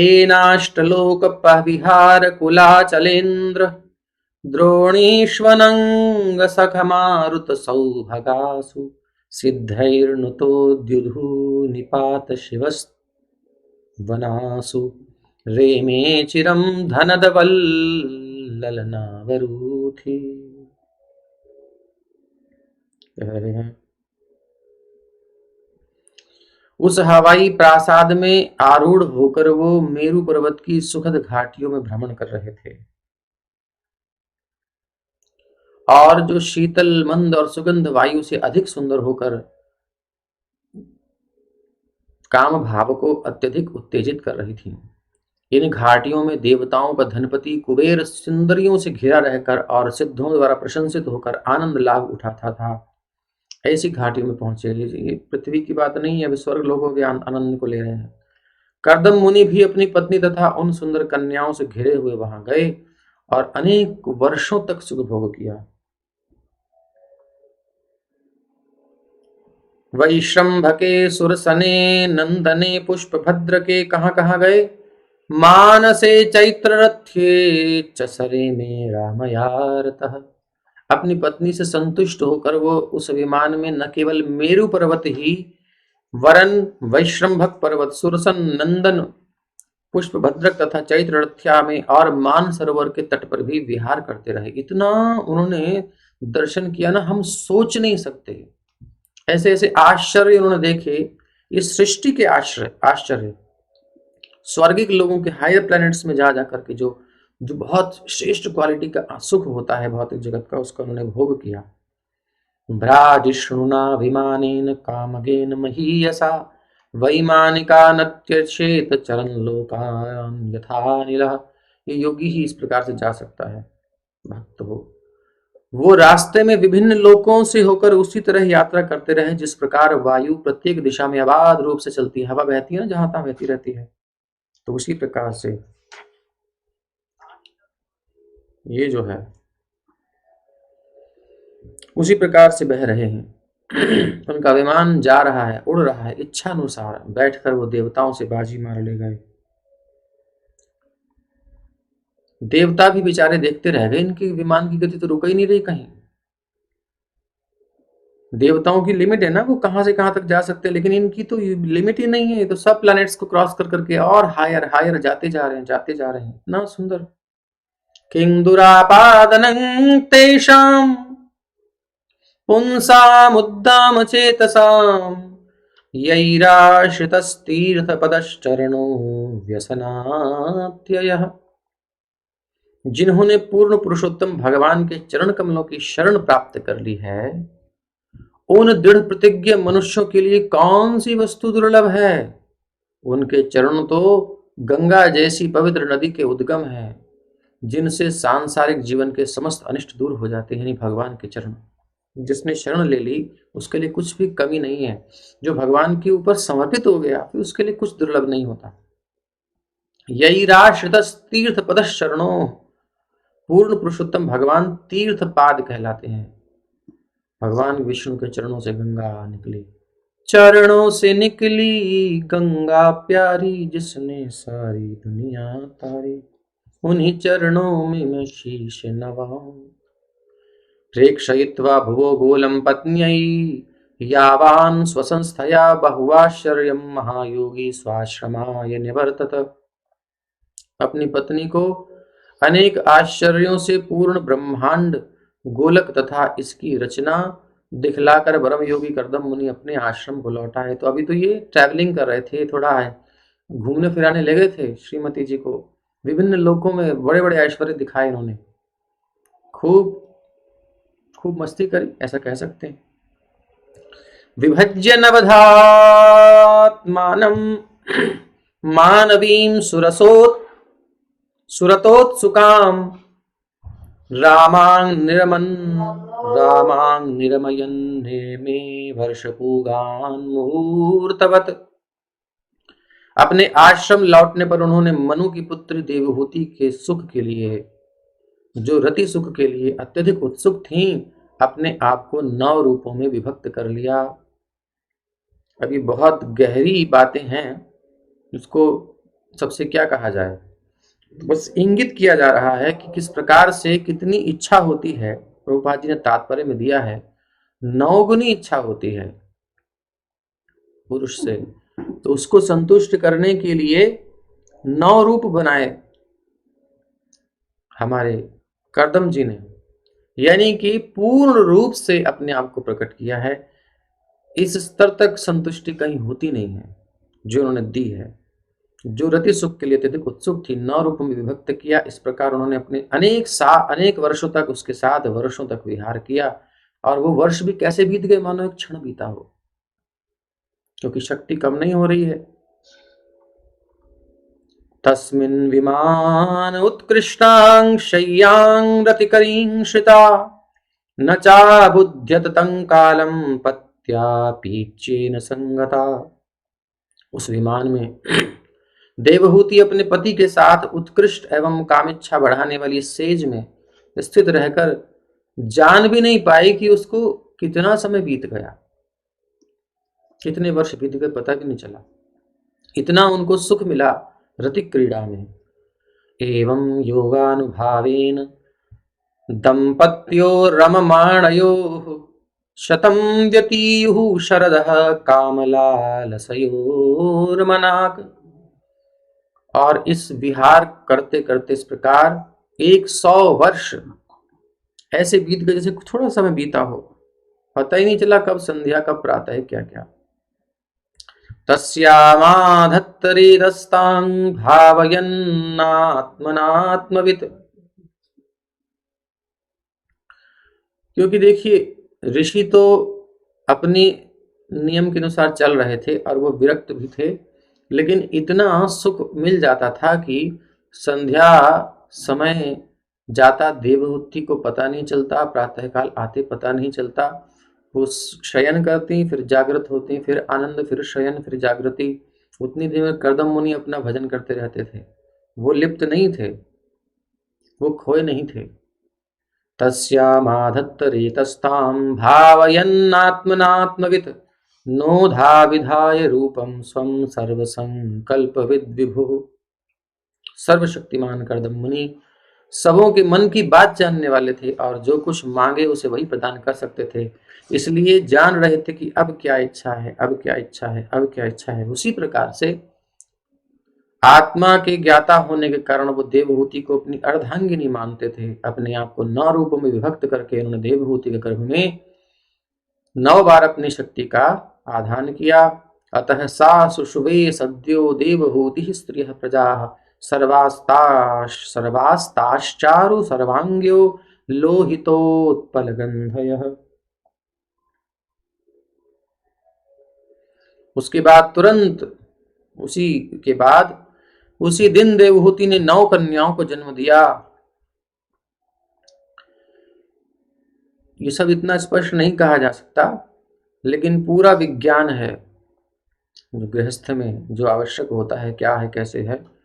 तेनाष्टलोक पविहार कुलाचलेन्द्र द्रोणीष्वनंग सखमारुत सौभगासु सिद्धैर्नुतोद्युधु निपात शिवस्वनासु रेमे चिरम धनदवल्ललनावरूथि। कह रहे हैं उस हवाई प्रासाद में आरूढ़ होकर वो मेरु पर्वत की सुखद घाटियों में भ्रमण कर रहे थे, और जो शीतल मंद और सुगंध वायु से अधिक सुंदर होकर काम भाव को अत्यधिक उत्तेजित कर रही थी। इन घाटियों में देवताओं का धनपति कुबेर सुंदरियों से घिरा रहकर और सिद्धों द्वारा प्रशंसित होकर आनंद लाभ उठाता था। ऐसी घाटियों में पहुंचे, ये पृथ्वी की बात नहीं है, अभी स्वर्ग लोगों के आनंद को ले रहे हैं। कर्दम मुनि भी अपनी पत्नी तथा उन सुंदर कन्याओं से घिरे हुए वहां गए और अनेक वर्षों तक सुख भोग किया। वैश्रम्भके सुरसने नंदने पुष्पभद्र के कहाँ गए, मानसे चैत्ररथ्ये च सरे में रामयारतः। अपनी पत्नी से संतुष्ट होकर वो उस विमान में न केवल मेरु पर्वत ही वरन वैश्रम्भक पर्वत, सुरसन नंदन, पुष्पभद्रक तथा चैत्र रथ्या में और मान सरोवर के तट पर भी विहार करते रहे। इतना उन्होंने दर्शन किया ना, हम सोच नहीं सकते। ऐसे ऐसे आश्चर्य उन्होंने देखे, इस सृष्टि के आश्चर्य, स्वर्गिक लोगों के हायर प्लैनेट्स में जा जाकर के जो जो बहुत श्रेष्ठ क्वालिटी का सुख होता है भौतिक जगत का, उसका उन्होंने भोग किया। भ्राजिष्णुना विमानेन कामगेन महीयसा वैमानिका नत्यक्षेत चरण लोकान यथा नीलः। ये योगी ही इस प्रकार से जा सकता है, भक्त हो। वो रास्ते में विभिन्न लोकों से होकर उसी तरह यात्रा करते रहे जिस प्रकार वायु प्रत्येक दिशा में अबाध रूप से चलती है, हवा बहती है ना जहां तहां बहती रहती है, तो उसी प्रकार से ये जो है उसी प्रकार से बह रहे हैं। उनका विमान जा रहा है, उड़ रहा है, इच्छा अनुसार बैठकर वो देवताओं से बाजी मार ले गए। देवता भी बेचारे देखते रह गए, इनकी विमान की गति तो रुक ही नहीं रही कहीं। देवताओं की लिमिट है ना, वो कहां से कहां तक जा सकते हैं, लेकिन इनकी तो लिमिट ही नहीं है। तो सब प्लैनेट्स को क्रॉस कर करके और हायर हायर जाते जा रहे हैं, जाते जा रहे हैं। इतना सुंदर। किं दुरापादनं तेषां पुंसामुद्दाम चेतसां यैराश्रितस्तीर्थपदश्चरणो व्यसनात्ययः। जिन्होंने पूर्ण पुरुषोत्तम भगवान के चरण कमलों की शरण प्राप्त कर ली है, उन दृढ़ प्रतिज्ञ मनुष्यों के लिए कौन सी वस्तु दुर्लभ है। उनके चरण तो गंगा जैसी पवित्र नदी के उद्गम है, जिनसे सांसारिक जीवन के समस्त अनिष्ट दूर हो जाते हैं। भगवान के चरण, जिसने शरण ले ली उसके लिए कुछ भी कमी नहीं है। जो भगवान के ऊपर समर्पित हो गया फिर उसके लिए कुछ दुर्लभ नहीं होता। यैराश्रित तीर्थ पद शरणों, पूर्ण पुरुषोत्तम भगवान तीर्थ पाद कहलाते हैं। भगवान विष्णु के चरणों से गंगा निकली, चरणों से निकली गंगा प्यारी, जिसने सारी दुनिया तारी, उन्हीं चरणों में मैं शीश नवाऊं। प्रेक्षयित्वा भुवो गोलम पत्न्यै यावान स्वसंस्थया बहुआश्चर्यं महायोगी स्वाश्रमाय निवर्तत। अपनी पत्नी को अनेक आश्चर्यों से पूर्ण ब्रह्मांड गोलक तथा इसकी रचना दिखलाकर परम योगी करदम मुनि अपने आश्रम को लौटा है। तो अभी तो ये ट्रैवलिंग कर रहे थे, थोड़ा घूमने फिराने लगे थे। श्रीमती जी को विभिन्न लोकों में बड़े बड़े ऐश्वर्य दिखाए इन्होंने, खूब खूब मस्ती करी, ऐसा कह सकते हैं। विभज्य नवधात्मानं मानवीं सुरतोत्सुकां रामां निरमयन् मे वर्षपूगान् मुहूर्तवत्। अपने आश्रम लौटने पर उन्होंने मनु की पुत्री देवहूति के सुख के लिए, जो रति सुख के लिए अत्यधिक उत्सुक थीं, अपने आप को 9 रूपों में विभक्त कर लिया। अभी बहुत गहरी बातें हैं, इसको सबसे क्या कहा जाए, बस इंगित किया जा रहा है कि किस प्रकार से कितनी इच्छा होती है। प्रभुपाद जी ने तात्पर्य में दिया है 9 गुनी इच्छा होती है पुरुष से, तो उसको संतुष्ट करने के लिए 9 रूप बनाए हमारे करदम जी ने, यानी कि पूर्ण रूप से अपने आप को प्रकट किया है। इस स्तर तक संतुष्टि कहीं होती नहीं है जो उन्होंने दी है। जो रति सुख के लिए अत्यधिक उत्सुक थी, 9 रूपों में विभक्त किया। इस प्रकार उन्होंने अपने अनेक वर्षों तक उसके साथ वर्षों तक विहार किया, और वो वर्ष भी कैसे बीत गए मानो एक क्षण बीता हो, क्योंकि शक्ति कम नहीं हो रही है। तस्मिन् विमान उत्कृष्टां शय्यां रतिकरीं श्रिता न चाबुध्यत तं कालं पत्या पीच्येन संगता। उस विमान में देवहूति अपने पति के साथ उत्कृष्ट एवं कामिच्छा बढ़ाने वाली सेज में स्थित रहकर जान भी नहीं पाई कि उसको कितना समय बीत गया, कितने वर्ष बीत गए पता भी नहीं चला। इतना उनको सुख मिला रतिक क्रीड़ा में। एवं योगानुभावेन दंपत्यो रममाणयोः शतं व्यतीयुः शरदः कामलालसयोर्मनाक। और इस विहार करते करते इस प्रकार 100 वर्ष ऐसे बीत गए जैसे थोड़ा समय बीता हो, पता ही नहीं चला कब संध्या कब प्रातः है क्या क्या। तस्यामाधत्तरेदस्तां भावयन्नात्मनात्मवित्। क्योंकि देखिए ऋषि तो अपने नियम के अनुसार चल रहे थे और वो विरक्त भी थे, लेकिन इतना सुख मिल जाता था कि संध्या समय जाता देवहूति को पता नहीं चलता, प्रातःकाल आते पता नहीं चलता। वो शयन करती फिर जागृत होती, फिर आनंद, फिर शयन, फिर जागृति। उतनी देर में कर्दम मुनि अपना भजन करते रहते थे। वो लिप्त नहीं थे, वो खोए नहीं थे। तस्यामाधत्तरेतस्तां भावयन्नात्मनात्मवित् नोधा विधाय रूपं स्वं सर्वसंकल्पविद् विभुः। सर्वशक्तिमान कर्दम मुनि सबों के मन की बात जानने वाले थे और जो कुछ मांगे उसे वही प्रदान कर सकते थे। इसलिए जान रहे थे कि अब क्या इच्छा है, अब क्या इच्छा है, अब क्या इच्छा है। उसी प्रकार से आत्मा के ज्ञाता होने के कारण वो देवहूति को अपनी अर्धांगिनी मानते थे। अपने आप को 9 रूपों में विभक्त करके उन्होंने देवहूति के गर्भ में 9 बार अपनी शक्ति का आधान किया। अतः सा सुशुभे सद्यो देवहूति स्त्रियः प्रजाः सर्वास्ताश्चारु सर्वांग्यो लोहितोत्पलगंधयः। उसके बाद तुरंत उसी दिन देवहूति ने 9 कन्याओं को जन्म दिया। ये सब इतना स्पष्ट नहीं कहा जा सकता, लेकिन पूरा विज्ञान है जो गृहस्थ में जो आवश्यक होता है, क्या है कैसे है।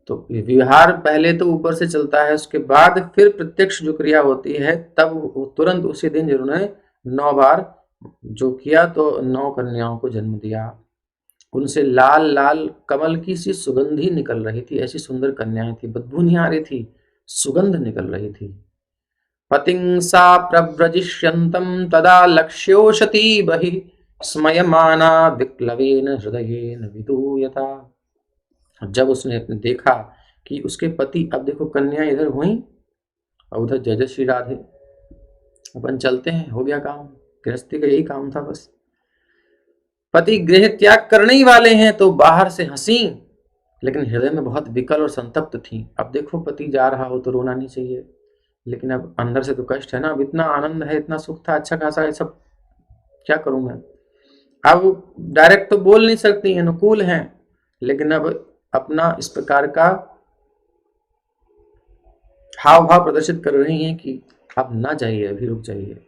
तो विहार पहले तो ऊपर से चलता है, उसके बाद फिर प्रत्यक्ष जो क्रिया होती है तब तुरंत उसी दिन जिन्होंने 9 बार जो किया तो 9 कन्याओं को जन्म दिया। उनसे लाल लाल कमल की सी सुगंधी निकल रही थी, ऐसी सुंदर कन्याएं थी, बदबू नहीं आ रही थी, सुगंध निकल रही थी। पतिं सा प्रव्रजिष्यन्तं तदा लक्ष्योषति बहिः स्मयमाना विक्लवेन हृदयेन विदूयता। जब उसने देखा कि उसके पति, अब देखो कन्या इधर हुई और उधर जय श्री राधे, अपन चलते हैं, हो गया काम, गृहस्थी का यही काम था बस। पति गृह त्याग करने ही वाले हैं तो बाहर से हंसी, लेकिन हृदय में बहुत विकल और संतप्त थी। अब देखो पति जा रहा हो तो रोना नहीं चाहिए, लेकिन अब अंदर से तो कष्ट है ना। अब इतना आनंद है, इतना सुख था, अच्छा खासा, ये सब क्या करूं मैं। अब डायरेक्ट तो बोल नहीं सकती, अनुकूल हैं, लेकिन अब अपना इस प्रकार का हाव भाव प्रदर्शित कर रही हैं कि अब ना जाइए, अभी रुक जाइए।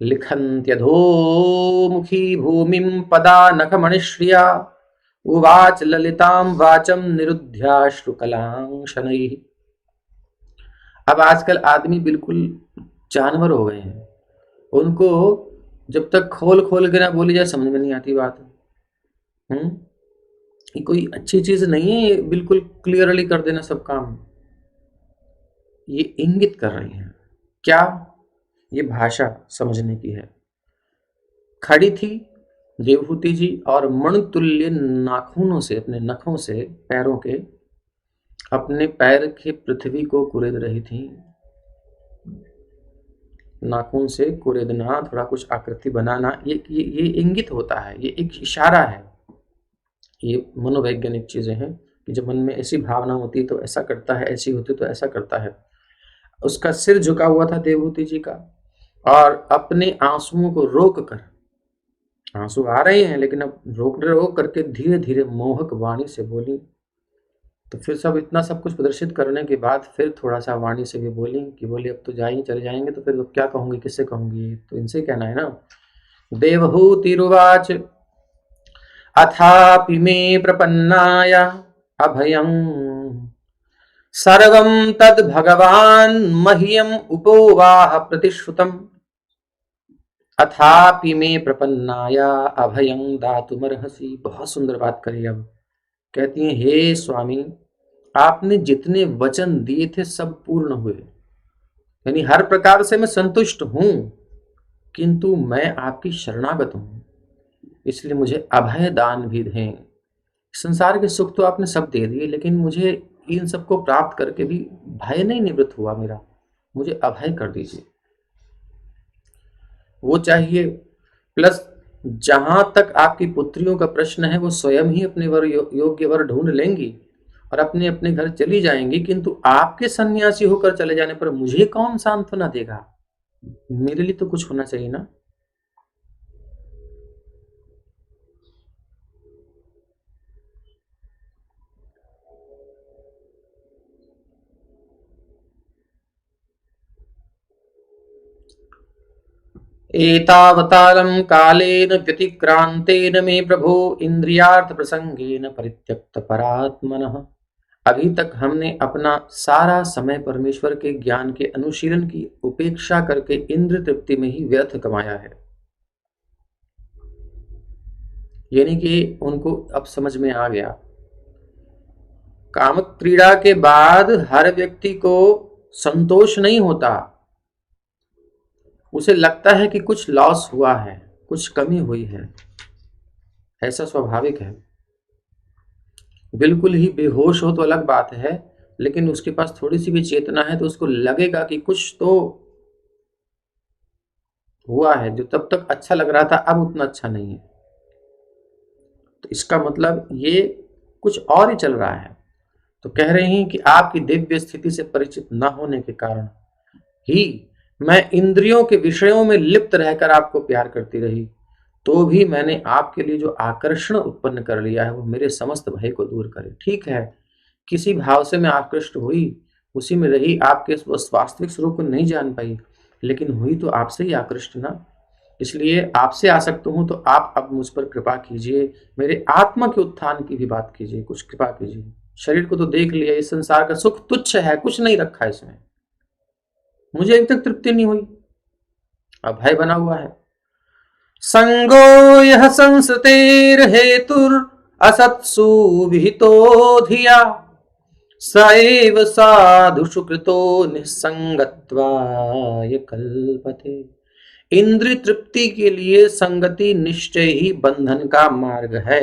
लिखन्त्यधोमुखी भूमिं पदा नखमणिश्रिया उवाच ललितां वाचम निरुध्याश्रुकलां शनैः। अब आजकल आदमी बिल्कुल जानवर हो गए हैं, उनको जब तक खोल खोल के ना बोली जाए समझ में नहीं आती बात। ये कोई अच्छी चीज नहीं है, बिल्कुल क्लियरली कर देना सब काम। ये इंगित कर रही हैं क्या, ये भाषा समझने की है। खड़ी थी देवहूति जी और मणितुल्य नाखूनों से, अपने नखों से पैरों के, अपने पैर के पृथ्वी को कुरेद रही थी। नाखून से कुरेदना, थोड़ा कुछ आकृति बनाना, ये इंगित होता है, ये एक इशारा है। ये मनोवैज्ञानिक चीजें हैं कि जब मन में ऐसी भावना होती तो ऐसा करता है, ऐसी होती तो ऐसा करता है। उसका सिर झुका हुआ था देवहूति जी का, और अपने आंसुओं को रोक कर, आंसू आ रहे हैं लेकिन अब रोक करके धीरे धीरे मोहक वाणी से बोली। तो फिर सब इतना सब कुछ प्रदर्शित करने के बाद फिर थोड़ा सा वाणी से भी बोली कि बोली अब तो जाएंगे, चले जाएंगे तो फिर अब क्या कहूंगी, किससे कहूंगी, तो इनसे कहना है ना। देवहूतिरुवाच अथापि मे प्रपन्नाय अभयं सर्वं तद् भगवान् मह्यम् उपोवाह प्रतिश्रुतम्। अथापि मे प्रपन्नाय अभयं दातुमर्हसि। बहुत सुंदर बात करी। अब कहती हैं, हे स्वामी, आपने जितने वचन दिए थे सब पूर्ण हुए, यानी हर प्रकार से मैं संतुष्ट हूं, किंतु मैं आपकी शरणागत हूं, इसलिए मुझे अभय दान भी दें। संसार के सुख तो आपने सब दे दिए, लेकिन मुझे इन सबको प्राप्त करके भी भय नहीं निवृत्त हुआ मेरा, मुझे अभय कर दीजिए, वो चाहिए। प्लस जहां तक आपकी पुत्रियों का प्रश्न है, वो स्वयं ही अपने वर योग्य वर ढूंढ लेंगी और अपने अपने घर चली जाएंगी, किंतु आपके सन्यासी होकर चले जाने पर मुझे कौन सांत्वना देगा? मेरे लिए तो कुछ होना चाहिए ना। एतावतालं कालेन व्यतिक्रांतेन मे प्रभो इंद्रियार्थ प्रसंगेन परित्यक्त परात्मनः। अभी तक हमने अपना सारा समय परमेश्वर के ज्ञान के अनुशीलन की उपेक्षा करके इंद्र तृप्ति में ही व्यर्थ कमाया है। यानी कि उनको अब समझ में आ गया, काम क्रीड़ा के बाद हर व्यक्ति को संतोष नहीं होता, उसे लगता है कि कुछ लॉस हुआ है, कुछ कमी हुई है, ऐसा स्वाभाविक है। बिल्कुल ही बेहोश हो तो अलग बात है, लेकिन उसके पास थोड़ी सी भी चेतना है तो उसको लगेगा कि कुछ तो हुआ है, जो तब तक अच्छा लग रहा था अब उतना अच्छा नहीं है। तो इसका मतलब ये कुछ और ही चल रहा है। तो कह रहे हैं कि आपकी दिव्य स्थिति से परिचित न होने के कारण ही मैं इंद्रियों के विषयों में लिप्त रहकर आपको प्यार करती रही, तो भी मैंने आपके लिए जो आकर्षण उत्पन्न कर लिया है वो मेरे समस्त भय को दूर करे। ठीक है, किसी भाव से मैं आकृष्ट हुई, उसी में रही, आपके वास्तविक स्वरूप को नहीं जान पाई, लेकिन हुई तो आपसे ही आकृष्ट ना, इसलिए आपसे आसक्त हूं। तो आप अब मुझ पर कृपा कीजिए, मेरे आत्मा के उत्थान की भी बात कीजिए, कुछ कृपा कीजिए। शरीर को तो देख लिया, इस संसार का सुख तुच्छ है, कुछ नहीं रखा इसमें, मुझे अभी तक तृप्ति नहीं हुई, अब भय बना हुआ है। संगो यह संसतेर हेतुर असत्सु विहितो धिया सएव साधु सुकृतो निसंगत्वाय कल्पते। इंद्रिय तृप्ति के लिए संगति निश्चय ही बंधन का मार्ग है।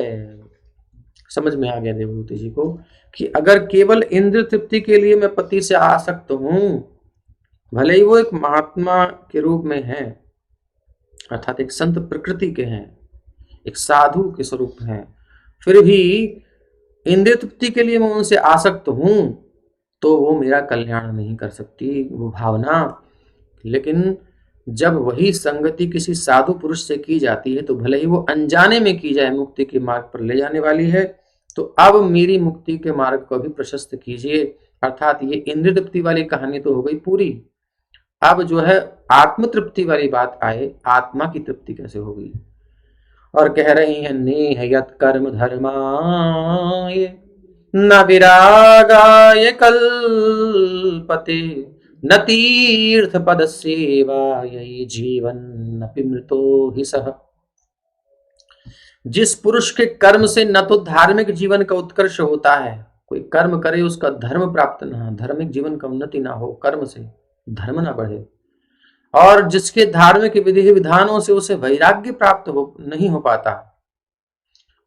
समझ में आ गया देवभूति जी को कि अगर केवल इंद्रिय तृप्ति के लिए मैं पति से आसक्त हूं, भले ही वो एक महात्मा के रूप में है, अर्थात एक संत प्रकृति के हैं, एक साधु के स्वरूप हैं, फिर भी इंद्रिय तृप्ति के लिए मैं उनसे आसक्त हूं, तो वो मेरा कल्याण नहीं कर सकती वो भावना। लेकिन जब वही संगति किसी साधु पुरुष से की जाती है, तो भले ही वो अनजाने में की जाए, मुक्ति के मार्ग पर ले जाने वाली है। तो अब मेरी मुक्ति के मार्ग को भी प्रशस्त कीजिए। अर्थात ये इंद्रिय तृप्ति वाली कहानी तो हो गई पूरी, अब जो है आत्म तृप्ति वाली बात आए, आत्मा की तृप्ति कैसे होगी। और कह रही है नेह यत् कर्म धर्माय न विरागाय कल्पते न तीर्थ पद सेवायै जीवन न मृतो हि सह। जिस पुरुष के कर्म से न तो धार्मिक जीवन का उत्कर्ष होता है, कोई कर्म करे उसका धर्म प्राप्त ना, धार्मिक जीवन का उन्नति ना हो, कर्म से धर्म ना बढ़े, और जिसके धार्मिक विधि विधानों से उसे वैराग्य प्राप्त नहीं हो पाता,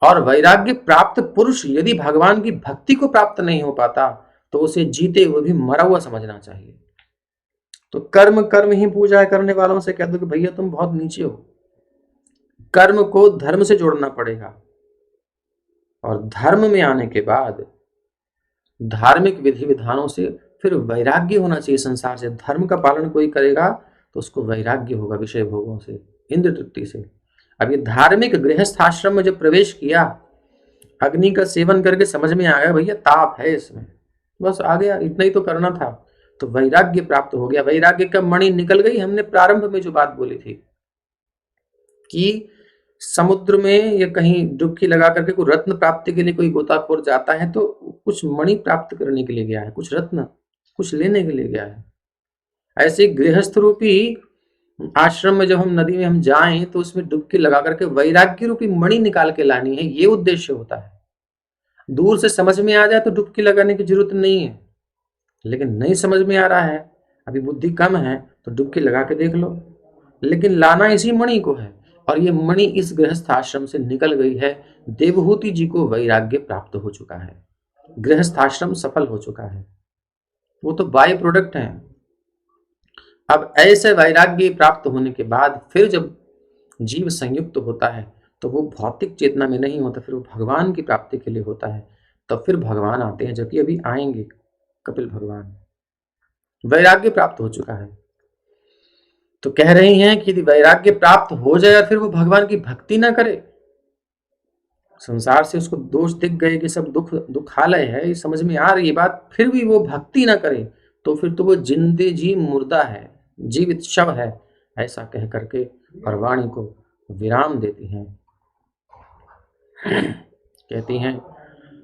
और वैराग्य प्राप्त पुरुष यदि भगवान की भक्ति को प्राप्त नहीं हो पाता, तो उसे जीते हुए भी मरा हुआ समझना चाहिए। तो कर्म कर्म ही पूजा करने वालों से कह दो कि भैया तुम बहुत नीचे हो, कर्म को धर्म से जोड़ना पड़ेगा, और धर्म में आने के बाद धार्मिक विधि विधानों से फिर वैराग्य होना चाहिए संसार से। धर्म का पालन कोई करेगा तो उसको वैराग्य होगा विषय भोगों से, इंद्र तृप्ति से। अब ये धार्मिक गृहस्थ आश्रम में जब प्रवेश किया, अग्नि का सेवन करके समझ में आ गया भैया ताप है इसमें, बस आ गया, इतना ही तो करना था, तो वैराग्य प्राप्त हो गया। वैराग्य का मणि निकल गई। हमने प्रारंभ में जो बात बोली थी कि समुद्र में या कहीं डुबकी लगा करके कोई रत्न प्राप्ति के लिए कोई गोताखोर जाता है तो कुछ मणि प्राप्त करने के लिए गया है, कुछ रत्न कुछ लेने के लिए गया है। ऐसे गृहस्थ रूपी आश्रम में जब हम नदी में हम जाएं तो उसमें डुबकी लगा करके वैराग्य रूपी मणि निकाल के लानी है, ये उद्देश्य होता है। दूर से समझ में आ जाए तो डुबकी लगाने की जरूरत नहीं है, लेकिन नहीं समझ में आ रहा है, अभी बुद्धि कम है तो डुबकी लगा के देख लो, लेकिन लाना इसी मणि को है। और ये मणि इस गृहस्थ आश्रम से निकल गई है। देवहूति जी को वैराग्य प्राप्त हो चुका है, गृहस्थ आश्रम सफल हो चुका है, वो तो बाय प्रोडक्ट है। अब ऐसे वैराग्य प्राप्त होने के बाद फिर जब जीव संयुक्त होता है तो वो भौतिक चेतना में नहीं होता, फिर वो भगवान की प्राप्ति के लिए होता है। तो फिर भगवान आते हैं, जबकि अभी आएंगे कपिल भगवान। वैराग्य प्राप्त हो चुका है तो कह रही हैं कि यदि वैराग्य प्राप्त हो जाए और फिर वो भगवान की भक्ति ना करे, संसार से उसको दोष दिख गए कि सब दुखालय है, ये समझ में आ रही है बात, फिर भी वो भक्ति ना करे तो फिर तो वो जिंदे जी मुर्दा है, जीवित शव है, ऐसा कह करके और वाणी को विराम देती हैं। कहती हैं,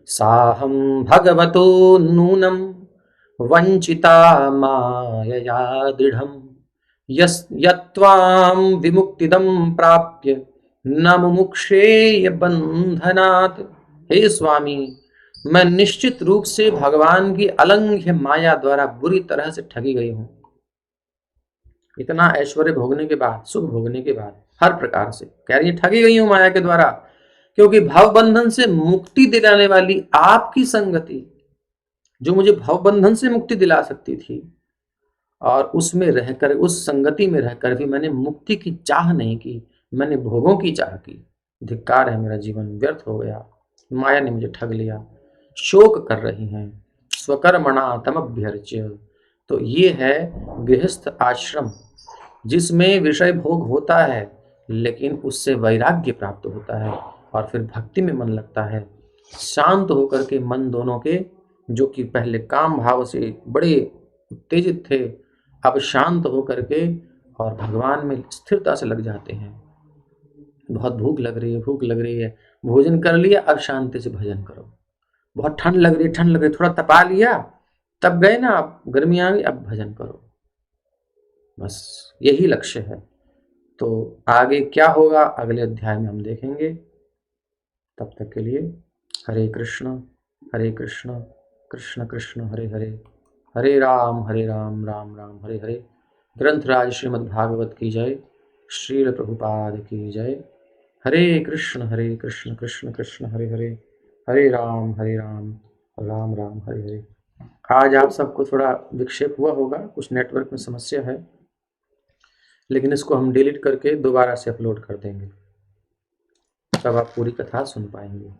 साहम भगवतो नूनम वंचिता मायया दृढ़म यत्त्वां विमुक्तिदं प्राप्य न मुमुक्षेय बंधनात्। हे स्वामी, मैं निश्चित रूप से भगवान की अलंघ्य माया द्वारा बुरी तरह से ठगी गई हूं। इतना ऐश्वर्य भोगने के बाद, सुख भोगने के बाद, हर प्रकार से कह रही है ठगी गई हूं माया के द्वारा, क्योंकि भव बंधन से मुक्ति दिलाने वाली आपकी संगति, जो मुझे भव बंधन से मुक्ति दिला सकती थी, और उसमें रहकर, उस संगति में रहकर भी मैंने मुक्ति की चाह नहीं की, मैंने भोगों की चाह की। धिक्कार है, मेरा जीवन व्यर्थ हो गया, माया ने मुझे ठग लिया। शोक कर रही हैं, स्वकर्मणा तमभ्यर्च्य। तो ये है गृहस्थ आश्रम, जिसमें विषय भोग होता है लेकिन उससे वैराग्य प्राप्त होता है और फिर भक्ति में मन लगता है। शांत होकर के मन दोनों के, जो कि पहले काम भाव से बड़े उत्तेजित थे, अब शांत होकर के और भगवान में स्थिरता से लग जाते हैं। बहुत भूख लग रही है, भूख लग रही है, भोजन कर लिया, अब शांति से भजन करो। बहुत ठंड लग रही है, ठंड लग रही है, थोड़ा तपा लिया, तब गए ना, अब गर्मी आ गई, अब भजन करो। बस यही लक्ष्य है। तो आगे क्या होगा अगले अध्याय में हम देखेंगे। तब तक के लिए हरे कृष्ण कृष्ण कृष्ण हरे हरे, हरे राम राम राम हरे हरे। ग्रंथराज श्रीमद् भागवत की जय, श्रील प्रभुपाद की जय। हरे कृष्ण कृष्ण कृष्ण हरे हरे, हरे राम राम राम हरे हरे। आज आप सबको थोड़ा विक्षेप हुआ होगा, कुछ नेटवर्क में समस्या है, लेकिन इसको हम डिलीट करके दोबारा से अपलोड कर देंगे, तब आप पूरी कथा सुन पाएंगे।